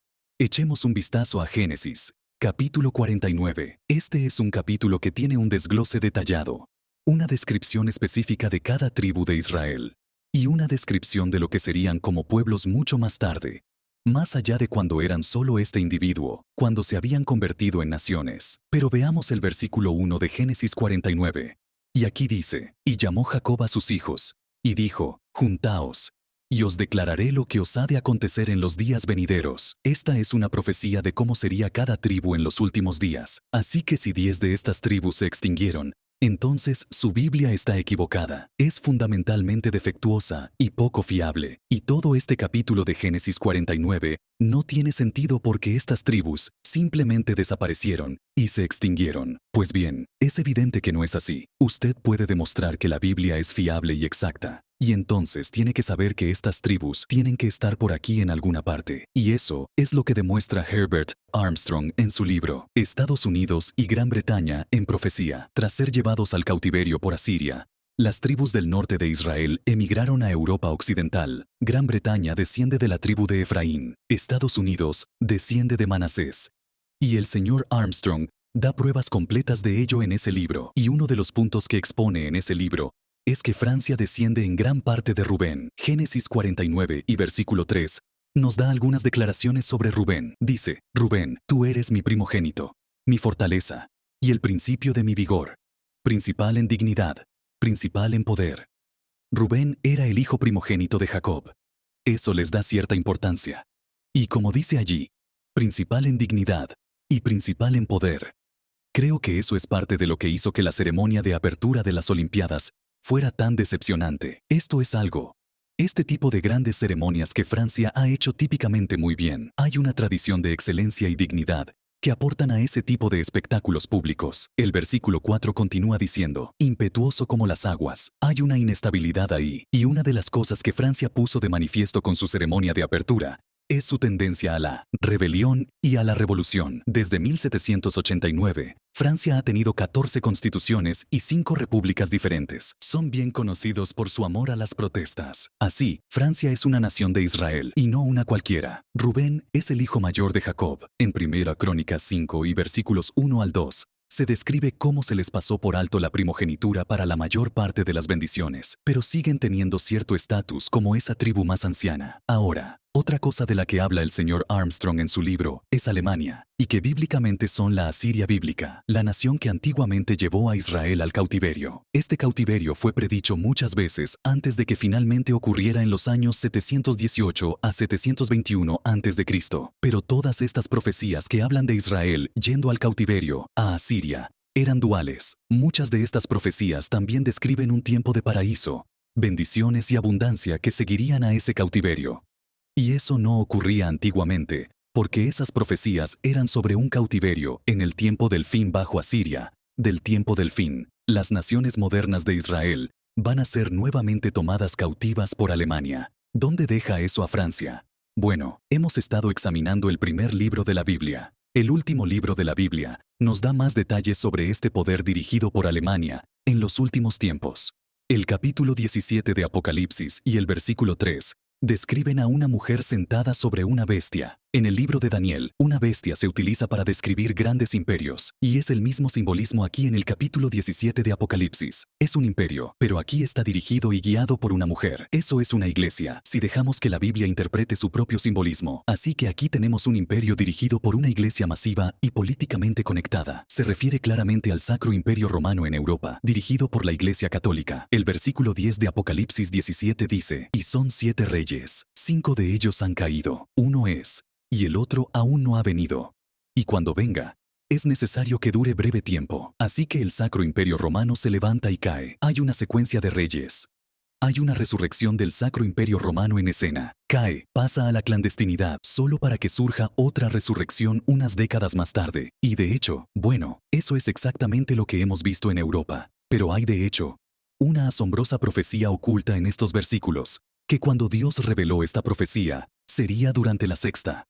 Echemos un vistazo a Génesis, capítulo 49. Este es un capítulo que tiene un desglose detallado, una descripción específica de cada tribu de Israel, y una descripción de lo que serían como pueblos mucho más tarde, más allá de cuando eran solo este individuo, cuando se habían convertido en naciones. Pero veamos el versículo 1 de Génesis 49. Y aquí dice, y llamó Jacob a sus hijos, y dijo, juntaos, y os declararé lo que os ha de acontecer en los días venideros. Esta es una profecía de cómo sería cada tribu en los últimos días. Así que si 10 de estas tribus se extinguieron, entonces su Biblia está equivocada. Es fundamentalmente defectuosa y poco fiable. Y todo este capítulo de Génesis 49 No tiene sentido porque estas tribus simplemente desaparecieron y se extinguieron. Pues bien, es evidente que no es así. Usted puede demostrar que la Biblia es fiable y exacta. Y entonces tiene que saber que estas tribus tienen que estar por aquí en alguna parte. Y eso es lo que demuestra Herbert Armstrong en su libro Estados Unidos y Gran Bretaña en profecía. Tras ser llevados al cautiverio por Asiria, las tribus del norte de Israel emigraron a Europa Occidental. Gran Bretaña desciende de la tribu de Efraín. Estados Unidos desciende de Manasés. Y el señor Armstrong da pruebas completas de ello en ese libro. Y uno de los puntos que expone en ese libro es que Francia desciende en gran parte de Rubén. Génesis 49 y versículo 3 nos da algunas declaraciones sobre Rubén. Dice, Rubén, tú eres mi primogénito, mi fortaleza y el principio de mi vigor, principal en dignidad, principal en poder. Rubén era el hijo primogénito de Jacob. Eso les da cierta importancia. Y como dice allí, principal en dignidad y principal en poder. Creo que eso es parte de lo que hizo que la ceremonia de apertura de las Olimpiadas fuera tan decepcionante. Esto es algo. Este tipo de grandes ceremonias que Francia ha hecho típicamente muy bien. Hay una tradición de excelencia y dignidad que aportan a ese tipo de espectáculos públicos. El versículo 4 continúa diciendo, impetuoso como las aguas. Hay una inestabilidad ahí, y una de las cosas que Francia puso de manifiesto con su ceremonia de apertura es su tendencia a la rebelión y a la revolución. Desde 1789, Francia ha tenido 14 constituciones y 5 repúblicas diferentes. Son bien conocidos por su amor a las protestas. Así, Francia es una nación de Israel y no una cualquiera. Rubén es el hijo mayor de Jacob. En 1 Crónicas 5 y versículos 1 al 2, se describe cómo se les pasó por alto la primogenitura para la mayor parte de las bendiciones, pero siguen teniendo cierto estatus como esa tribu más anciana. Ahora, otra cosa de la que habla el señor Armstrong en su libro es Alemania, y que bíblicamente son la Asiria bíblica, la nación que antiguamente llevó a Israel al cautiverio. Este cautiverio fue predicho muchas veces antes de que finalmente ocurriera en los años 718 a 721 a.C., pero todas estas profecías que hablan de Israel yendo al cautiverio, a Asiria, eran duales. Muchas de estas profecías también describen un tiempo de paraíso, bendiciones y abundancia que seguirían a ese cautiverio. Y eso no ocurría antiguamente, porque esas profecías eran sobre un cautiverio en el tiempo del fin bajo Asiria, del tiempo del fin. Las naciones modernas de Israel van a ser nuevamente tomadas cautivas por Alemania. ¿Dónde deja eso a Francia? Bueno, hemos estado examinando el primer libro de la Biblia. El último libro de la Biblia nos da más detalles sobre este poder dirigido por Alemania en los últimos tiempos. El capítulo 17 de Apocalipsis y el versículo 3 describen a una mujer sentada sobre una bestia. En el libro de Daniel, una bestia se utiliza para describir grandes imperios, y es el mismo simbolismo aquí en el capítulo 17 de Apocalipsis. Es un imperio, pero aquí está dirigido y guiado por una mujer. Eso es una iglesia, si dejamos que la Biblia interprete su propio simbolismo. Así que aquí tenemos un imperio dirigido por una iglesia masiva y políticamente conectada. Se refiere claramente al Sacro Imperio Romano en Europa, dirigido por la Iglesia Católica. El versículo 10 de Apocalipsis 17 dice, y son 7 reyes, 5 de ellos han caído, uno es, y el otro aún no ha venido. Y cuando venga, es necesario que dure breve tiempo. Así que el Sacro Imperio Romano se levanta y cae. Hay una secuencia de reyes. Hay una resurrección del Sacro Imperio Romano en escena. Cae, pasa a la clandestinidad, solo para que surja otra resurrección unas décadas más tarde. Y de hecho, bueno, eso es exactamente lo que hemos visto en Europa. Pero hay de hecho una asombrosa profecía oculta en estos versículos, que cuando Dios reveló esta profecía, sería durante la sexta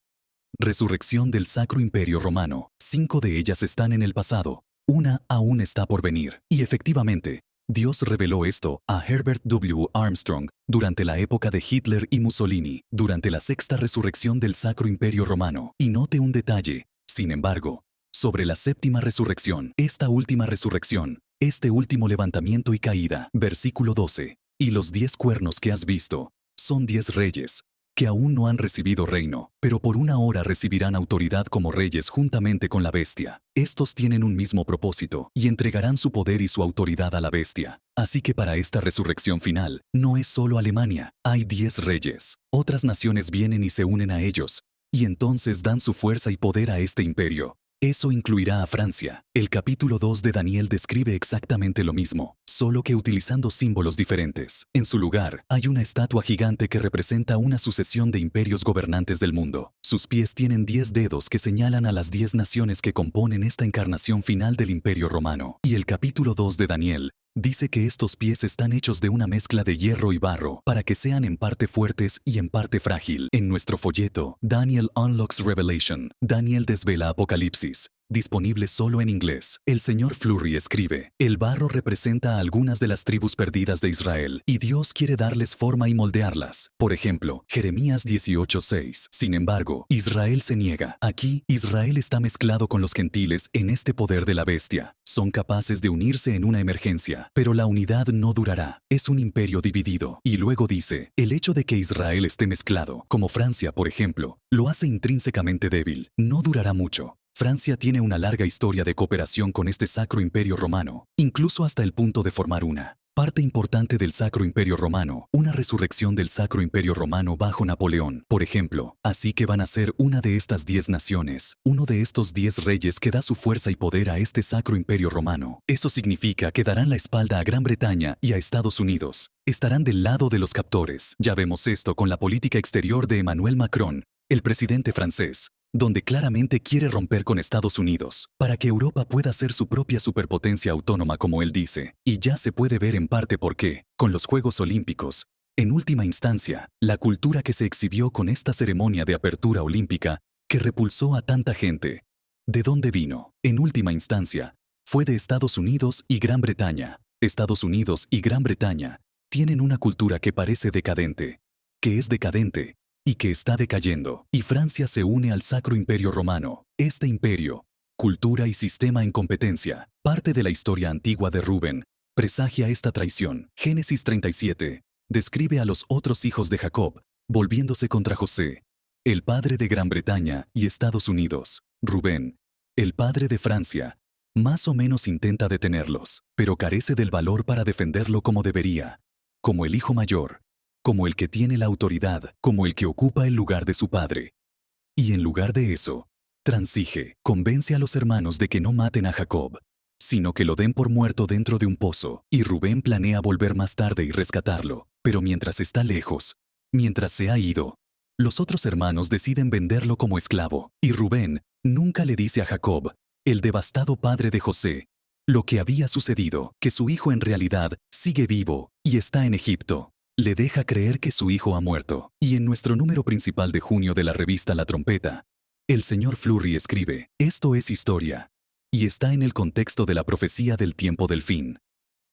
resurrección del Sacro Imperio Romano. 5 de ellas están en el pasado, una aún está por venir. Y efectivamente, Dios reveló esto a Herbert W. Armstrong durante la época de Hitler y Mussolini, durante la sexta resurrección del Sacro Imperio Romano. Y note un detalle, sin embargo, sobre la séptima resurrección, esta última resurrección, este último levantamiento y caída. Versículo 12. Y los 10 cuernos que has visto son 10 reyes, que aún no han recibido reino, pero por una hora recibirán autoridad como reyes juntamente con la bestia. Estos tienen un mismo propósito, y entregarán su poder y su autoridad a la bestia. Así que para esta resurrección final, no es solo Alemania, hay 10 reyes. Otras naciones vienen y se unen a ellos, y entonces dan su fuerza y poder a este imperio. Eso incluirá a Francia. El capítulo 2 de Daniel describe exactamente lo mismo, solo que utilizando símbolos diferentes. En su lugar, hay una estatua gigante que representa una sucesión de imperios gobernantes del mundo. Sus pies tienen 10 dedos que señalan a las 10 naciones que componen esta encarnación final del Imperio Romano. Y el capítulo 2 de Daniel dice que estos pies están hechos de una mezcla de hierro y barro para que sean en parte fuertes y en parte frágil. En nuestro folleto, Daniel Unlocks Revelation, Daniel desvela Apocalipsis, disponible solo en inglés. El señor Flurry escribe, el barro representa a algunas de las tribus perdidas de Israel, y Dios quiere darles forma y moldearlas. Por ejemplo, Jeremías 18:6. Sin embargo, Israel se niega. Aquí, Israel está mezclado con los gentiles en este poder de la bestia. Son capaces de unirse en una emergencia, pero la unidad no durará. Es un imperio dividido. Y luego dice, el hecho de que Israel esté mezclado, como Francia, por ejemplo, lo hace intrínsecamente débil. No durará mucho. Francia tiene una larga historia de cooperación con este Sacro Imperio Romano, incluso hasta el punto de formar una parte importante del Sacro Imperio Romano, una resurrección del Sacro Imperio Romano bajo Napoleón, por ejemplo. Así que van a ser una de estas 10 naciones, uno de estos 10 reyes que da su fuerza y poder a este Sacro Imperio Romano. Eso significa que darán la espalda a Gran Bretaña y a Estados Unidos. Estarán del lado de los captores. Ya vemos esto con la política exterior de Emmanuel Macron, el presidente francés, donde claramente quiere romper con Estados Unidos, para que Europa pueda ser su propia superpotencia autónoma como él dice. Y ya se puede ver en parte por qué, con los Juegos Olímpicos, en última instancia, la cultura que se exhibió con esta ceremonia de apertura olímpica, que repulsó a tanta gente. ¿De dónde vino? En última instancia, fue de Estados Unidos y Gran Bretaña. Estados Unidos y Gran Bretaña tienen una cultura que parece decadente, que es decadente, y que está decayendo, y Francia se une al Sacro Imperio Romano. Este imperio, cultura y sistema en competencia, parte de la historia antigua de Rubén, presagia esta traición. Génesis 37 describe a los otros hijos de Jacob, volviéndose contra José, el padre de Gran Bretaña y Estados Unidos. Rubén, el padre de Francia, más o menos intenta detenerlos, pero carece del valor para defenderlo como debería, como el hijo mayor, como el que tiene la autoridad, como el que ocupa el lugar de su padre. Y en lugar de eso, transige, convence a los hermanos de que no maten a Jacob, sino que lo den por muerto dentro de un pozo, y Rubén planea volver más tarde y rescatarlo, pero mientras está lejos, mientras se ha ido, los otros hermanos deciden venderlo como esclavo, y Rubén nunca le dice a Jacob, el devastado padre de José, lo que había sucedido, que su hijo en realidad sigue vivo y está en Egipto. Le deja creer que su hijo ha muerto. Y en nuestro número principal de junio de la revista La Trompeta, el señor Flurry escribe, esto es historia, y está en el contexto de la profecía del tiempo del fin.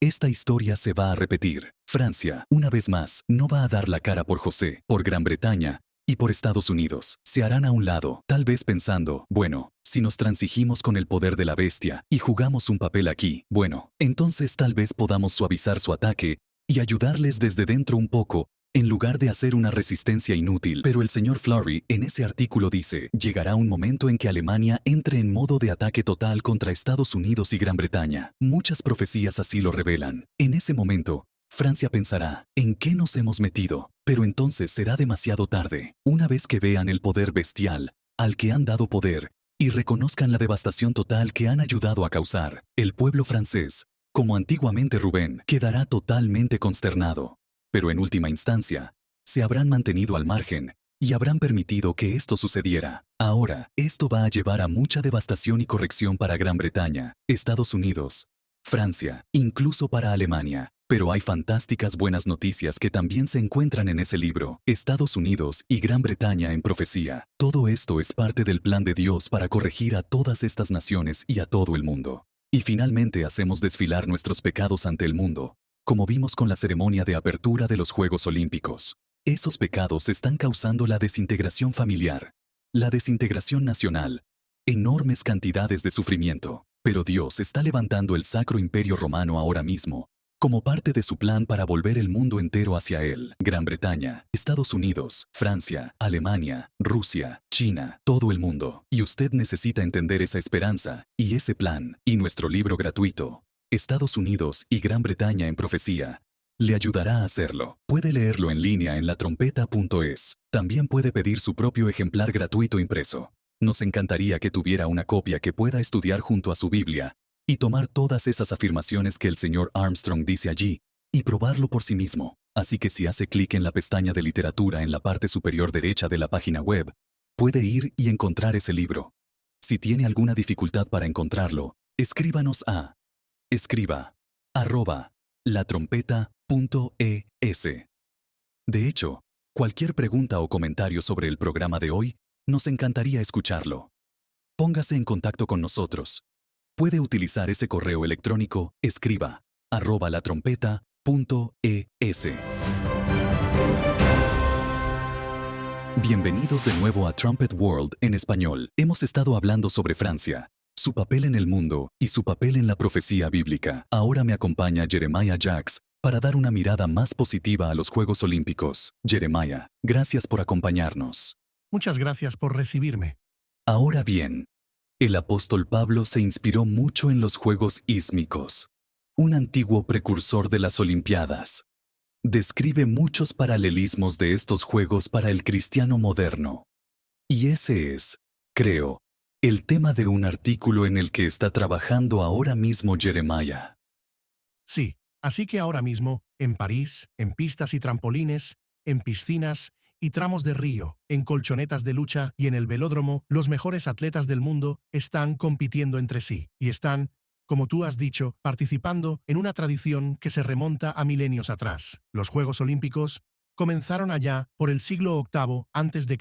Esta historia se va a repetir. Francia, una vez más, no va a dar la cara por José, por Gran Bretaña y por Estados Unidos. Se harán a un lado, tal vez pensando, bueno, si nos transigimos con el poder de la bestia y jugamos un papel aquí, bueno, entonces tal vez podamos suavizar su ataque y ayudarles desde dentro un poco, en lugar de hacer una resistencia inútil. Pero el señor Flurry en ese artículo dice, llegará un momento en que Alemania entre en modo de ataque total contra Estados Unidos y Gran Bretaña. Muchas profecías así lo revelan. En ese momento, Francia pensará, ¿en qué nos hemos metido? Pero entonces será demasiado tarde. Una vez que vean el poder bestial, al que han dado poder, y reconozcan la devastación total que han ayudado a causar, el pueblo francés, como antiguamente Rubén, quedará totalmente consternado. Pero en última instancia, se habrán mantenido al margen y habrán permitido que esto sucediera. Ahora, esto va a llevar a mucha devastación y corrección para Gran Bretaña, Estados Unidos, Francia, incluso para Alemania. Pero hay fantásticas buenas noticias que también se encuentran en ese libro, Estados Unidos y Gran Bretaña en profecía. Todo esto es parte del plan de Dios para corregir a todas estas naciones y a todo el mundo. Y finalmente hacemos desfilar nuestros pecados ante el mundo, como vimos con la ceremonia de apertura de los Juegos Olímpicos. Esos pecados están causando la desintegración familiar, la desintegración nacional, enormes cantidades de sufrimiento. Pero Dios está levantando el Sacro Imperio Romano ahora mismo, como parte de su plan para volver el mundo entero hacia él. Gran Bretaña, Estados Unidos, Francia, Alemania, Rusia, China, todo el mundo. Y usted necesita entender esa esperanza y ese plan. Y nuestro libro gratuito, Estados Unidos y Gran Bretaña en profecía, le ayudará a hacerlo. Puede leerlo en línea en latrompeta.es. También puede pedir su propio ejemplar gratuito impreso. Nos encantaría que tuviera una copia que pueda estudiar junto a su Biblia y tomar todas esas afirmaciones que el señor Armstrong dice allí y probarlo por sí mismo. Así que si hace clic en la pestaña de literatura en la parte superior derecha de la página web, puede ir y encontrar ese libro. Si tiene alguna dificultad para encontrarlo, escríbanos a @latrompeta.es. De hecho, cualquier pregunta o comentario sobre el programa de hoy, nos encantaría escucharlo. Póngase en contacto con nosotros. Puede utilizar ese correo electrónico escriba@latrompeta.es. Bienvenidos de nuevo a Trumpet World en español. Hemos estado hablando sobre Francia, su papel en el mundo y su papel en la profecía bíblica. Ahora me acompaña Jeremiah Jax para dar una mirada más positiva a los Juegos Olímpicos. Jeremiah, gracias por acompañarnos. Muchas gracias por recibirme. Ahora bien, el apóstol Pablo se inspiró mucho en los Juegos Ísmicos, un antiguo precursor de las Olimpiadas. Describe muchos paralelismos de estos juegos para el cristiano moderno. Y ese es, creo, el tema de un artículo en el que está trabajando ahora mismo Jeremiah. Sí, así que ahora mismo, en París, en pistas y trampolines, en piscinas y tramos de río, en colchonetas de lucha y en el velódromo, los mejores atletas del mundo están compitiendo entre sí y están, como tú has dicho, participando en una tradición que se remonta a milenios atrás. Los Juegos Olímpicos comenzaron allá por el siglo VIII a.C.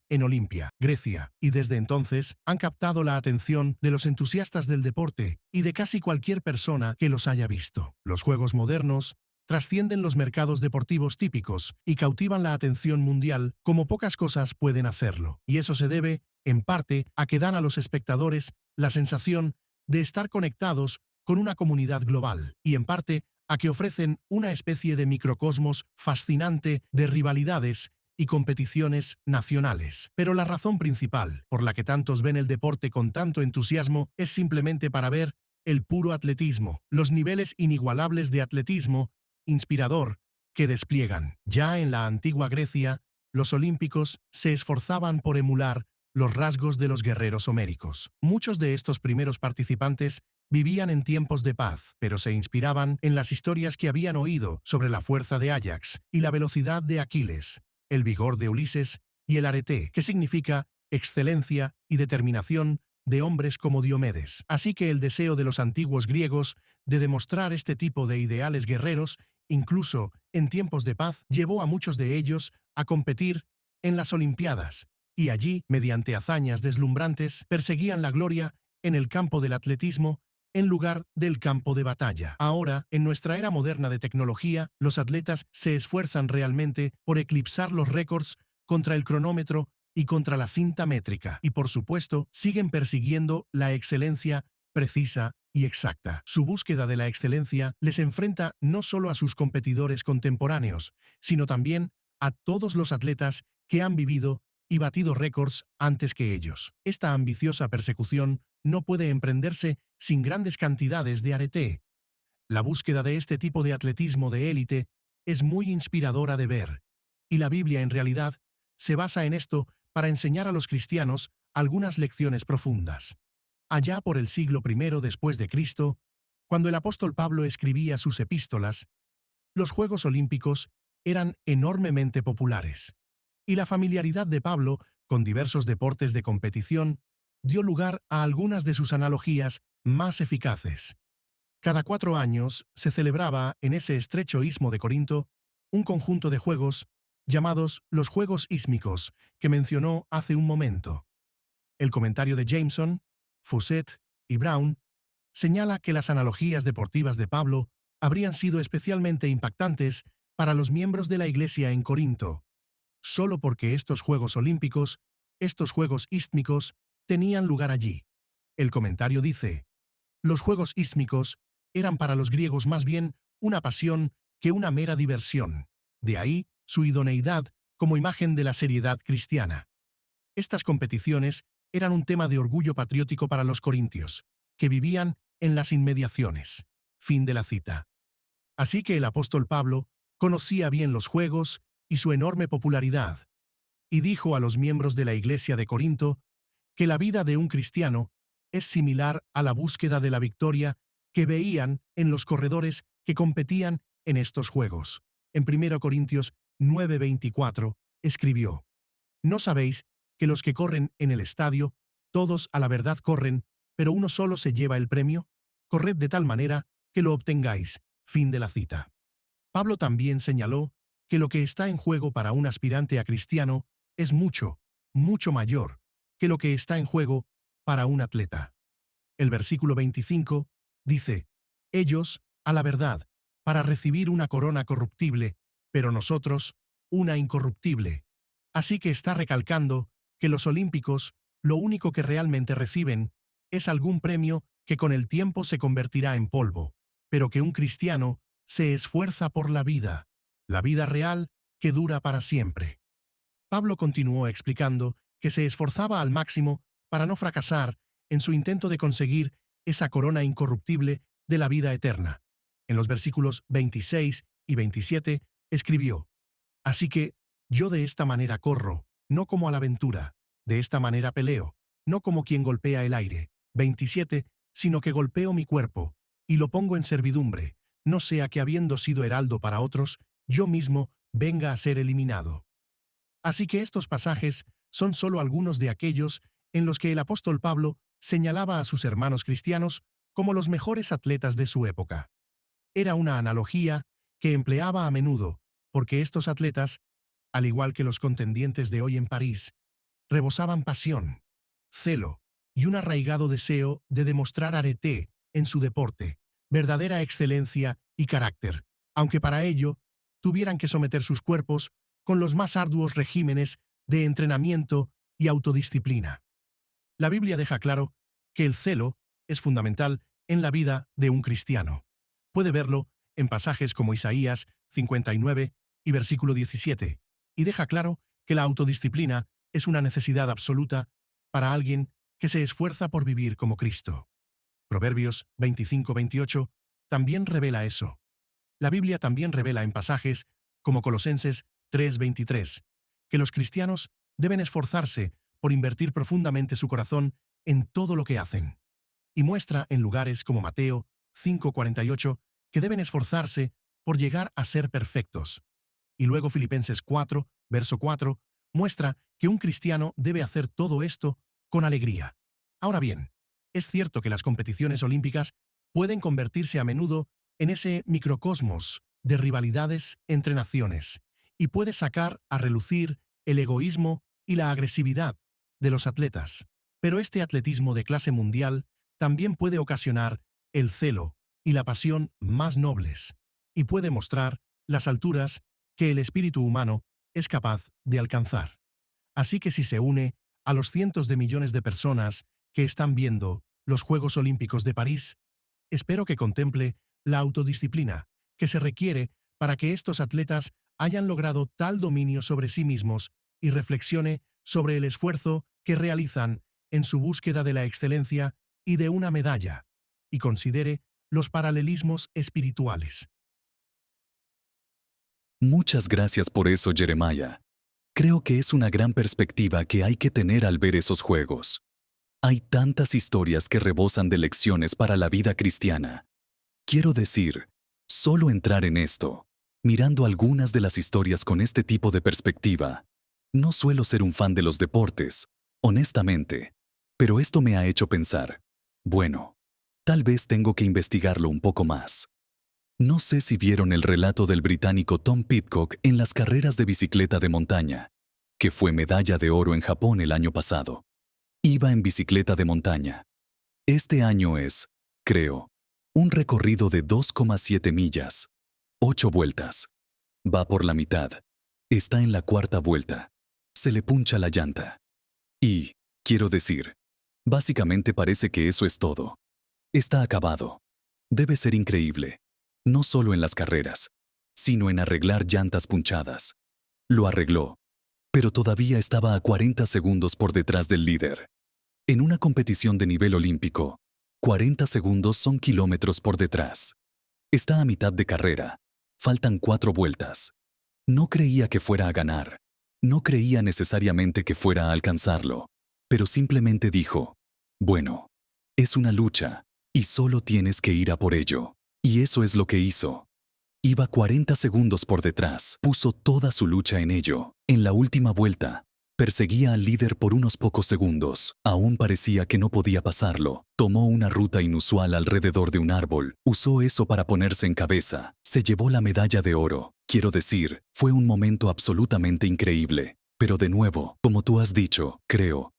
en Olimpia, Grecia, y desde entonces han captado la atención de los entusiastas del deporte y de casi cualquier persona que los haya visto. Los Juegos modernos trascienden los mercados deportivos típicos y cautivan la atención mundial como pocas cosas pueden hacerlo. Y eso se debe, en parte, a que dan a los espectadores la sensación de estar conectados con una comunidad global, y en parte a que ofrecen una especie de microcosmos fascinante de rivalidades y competiciones nacionales. Pero la razón principal por la que tantos ven el deporte con tanto entusiasmo es simplemente para ver el puro atletismo, los niveles inigualables de atletismo inspirador que despliegan. Ya en la antigua Grecia, los olímpicos se esforzaban por emular los rasgos de los guerreros homéricos. Muchos de estos primeros participantes vivían en tiempos de paz, pero se inspiraban en las historias que habían oído sobre la fuerza de Áyax y la velocidad de Aquiles, el vigor de Ulises y el arete, que significa excelencia y determinación de hombres como Diomedes. Así que el deseo de los antiguos griegos de demostrar este tipo de ideales guerreros, incluso en tiempos de paz, llevó a muchos de ellos a competir en las Olimpiadas, y allí, mediante hazañas deslumbrantes, perseguían la gloria en el campo del atletismo en lugar del campo de batalla. Ahora, en nuestra era moderna de tecnología, los atletas se esfuerzan realmente por eclipsar los récords contra el cronómetro y contra la cinta métrica, y por supuesto, siguen persiguiendo la excelencia precisa y exacta. Su búsqueda de la excelencia les enfrenta no solo a sus competidores contemporáneos, sino también a todos los atletas que han vivido y batido récords antes que ellos. Esta ambiciosa persecución no puede emprenderse sin grandes cantidades de arete. La búsqueda de este tipo de atletismo de élite es muy inspiradora de ver, y la Biblia en realidad se basa en esto para enseñar a los cristianos algunas lecciones profundas. Allá por el siglo I después de Cristo, cuando el apóstol Pablo escribía sus epístolas, los Juegos Olímpicos eran enormemente populares, y la familiaridad de Pablo con diversos deportes de competición dio lugar a algunas de sus analogías más eficaces. Cada 4 años se celebraba en ese estrecho istmo de Corinto un conjunto de juegos llamados los Juegos Ísmicos que mencionó hace un momento. El comentario de Jameson, Fawcett y Brown señala que las analogías deportivas de Pablo habrían sido especialmente impactantes para los miembros de la Iglesia en Corinto, solo porque estos Juegos Olímpicos, estos Juegos Ístmicos, tenían lugar allí. El comentario dice: los Juegos Ístmicos eran para los griegos más bien una pasión que una mera diversión. De ahí su idoneidad como imagen de la seriedad cristiana. Estas competiciones eran un tema de orgullo patriótico para los corintios, que vivían en las inmediaciones. Fin de la cita. Así que el apóstol Pablo conocía bien los Juegos y su enorme popularidad, y dijo a los miembros de la Iglesia de Corinto que la vida de un cristiano es similar a la búsqueda de la victoria que veían en los corredores que competían en estos juegos. En 1 Corintios 9:24 escribió: ¿No sabéis que los que corren en el estadio, todos a la verdad corren, pero uno solo se lleva el premio? Corred de tal manera que lo obtengáis. Fin de la cita. Pablo también señaló que lo que está en juego para un aspirante a cristiano es mucho, mucho mayor que lo que está en juego para un atleta. El versículo 25 dice: ellos, a la verdad, para recibir una corona corruptible, pero nosotros, una incorruptible. Así que está recalcando que los olímpicos lo único que realmente reciben es algún premio que con el tiempo se convertirá en polvo, pero que un cristiano se esfuerza por la vida real que dura para siempre. Pablo continuó explicando que se esforzaba al máximo para no fracasar en su intento de conseguir esa corona incorruptible de la vida eterna. En los versículos 26 y 27 escribió: así que yo de esta manera corro, no como a la aventura, de esta manera peleo, no como quien golpea el aire. 27, sino que golpeo mi cuerpo, y lo pongo en servidumbre, no sea que habiendo sido heraldo para otros, yo mismo venga a ser eliminado. Así que estos pasajes son solo algunos de aquellos en los que el apóstol Pablo señalaba a sus hermanos cristianos como los mejores atletas de su época. Era una analogía que empleaba a menudo, porque estos atletas, al igual que los contendientes de hoy en París, rebosaban pasión, celo y un arraigado deseo de demostrar arete en su deporte, verdadera excelencia y carácter, aunque para ello tuvieran que someter sus cuerpos con los más arduos regímenes de entrenamiento y autodisciplina. La Biblia deja claro que el celo es fundamental en la vida de un cristiano. Puede verlo en pasajes como Isaías 59 y versículo 17, y deja claro que la autodisciplina es una necesidad absoluta para alguien que se esfuerza por vivir como Cristo. Proverbios 25-28 también revela eso. La Biblia también revela en pasajes como Colosenses 3:23 que los cristianos deben esforzarse por invertir profundamente su corazón en todo lo que hacen. Y muestra en lugares como Mateo 5:48 que deben esforzarse por llegar a ser perfectos. Y luego Filipenses 4, verso 4, muestra que un cristiano debe hacer todo esto con alegría. Ahora bien, es cierto que las competiciones olímpicas pueden convertirse a menudo en ese microcosmos de rivalidades entre naciones, y puede sacar a relucir el egoísmo y la agresividad de los atletas. Pero este atletismo de clase mundial también puede ocasionar el celo y la pasión más nobles, y puede mostrar las alturas que el espíritu humano es capaz de alcanzar. Así que si se une a los cientos de millones de personas que están viendo los Juegos Olímpicos de París, espero que contemple la autodisciplina que se requiere para que estos atletas hayan logrado tal dominio sobre sí mismos y reflexione sobre el esfuerzo que realizan en su búsqueda de la excelencia y de una medalla, y considere los paralelismos espirituales. Muchas gracias por eso, Jeremiah. Creo que es una gran perspectiva que hay que tener al ver esos juegos. Hay tantas historias que rebosan de lecciones para la vida cristiana. Quiero decir, solo entrar en esto, mirando algunas de las historias con este tipo de perspectiva. No suelo ser un fan de los deportes, honestamente, pero esto me ha hecho pensar, bueno, tal vez tengo que investigarlo un poco más. No sé si vieron el relato del británico Tom Pidcock en las carreras de bicicleta de montaña, que fue medalla de oro en Japón el año pasado. Iba en bicicleta de montaña. Este año es, creo, un recorrido de 2,7 millas, 8 vueltas. Va por la mitad. Está en la cuarta vuelta. Se le puncha la llanta. Y, quiero decir, básicamente parece que eso es todo. Está acabado. Debe ser increíble. No solo en las carreras, sino en arreglar llantas punchadas. Lo arregló, pero todavía estaba a 40 segundos por detrás del líder. En una competición de nivel olímpico, 40 segundos son kilómetros por detrás. Está a mitad de carrera. Faltan 4 vueltas. No creía que fuera a ganar. No creía necesariamente que fuera a alcanzarlo. pero simplemente dijo, bueno, es una lucha, y solo tienes que ir a por ello. Y eso es lo que hizo. Iba 40 segundos por detrás, puso toda su lucha en ello. En la última vuelta, perseguía al líder por unos pocos segundos. Aún parecía que no podía pasarlo. Tomó una ruta inusual alrededor de un árbol. Usó eso para ponerse en cabeza. Se llevó la medalla de oro. Quiero decir, fue un momento absolutamente increíble. Pero de nuevo, como tú has dicho, creo,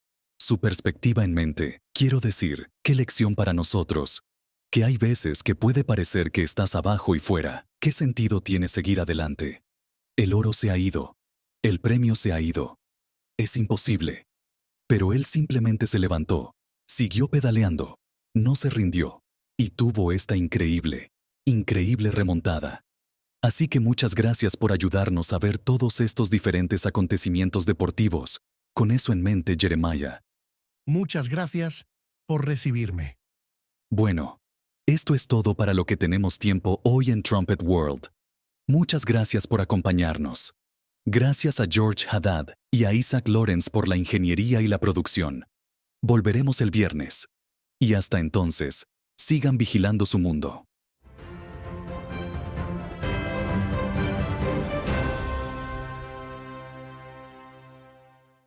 su perspectiva en mente. Quiero decir, qué lección para nosotros. Que hay veces que puede parecer que estás abajo y fuera. ¿Qué sentido tiene seguir adelante? El oro se ha ido. El premio se ha ido. Es imposible. Pero él simplemente se levantó, siguió pedaleando, no se rindió, y tuvo esta increíble remontada. Así que muchas gracias por ayudarnos a ver todos estos diferentes acontecimientos deportivos. Con eso en mente, Jeremiah. Muchas gracias por recibirme. Bueno, esto es todo para lo que tenemos tiempo hoy en Trumpet World. Muchas gracias por acompañarnos. Gracias a George Haddad y a Isaac Lawrence por la ingeniería y la producción. Volveremos el viernes. Y hasta entonces, sigan vigilando su mundo.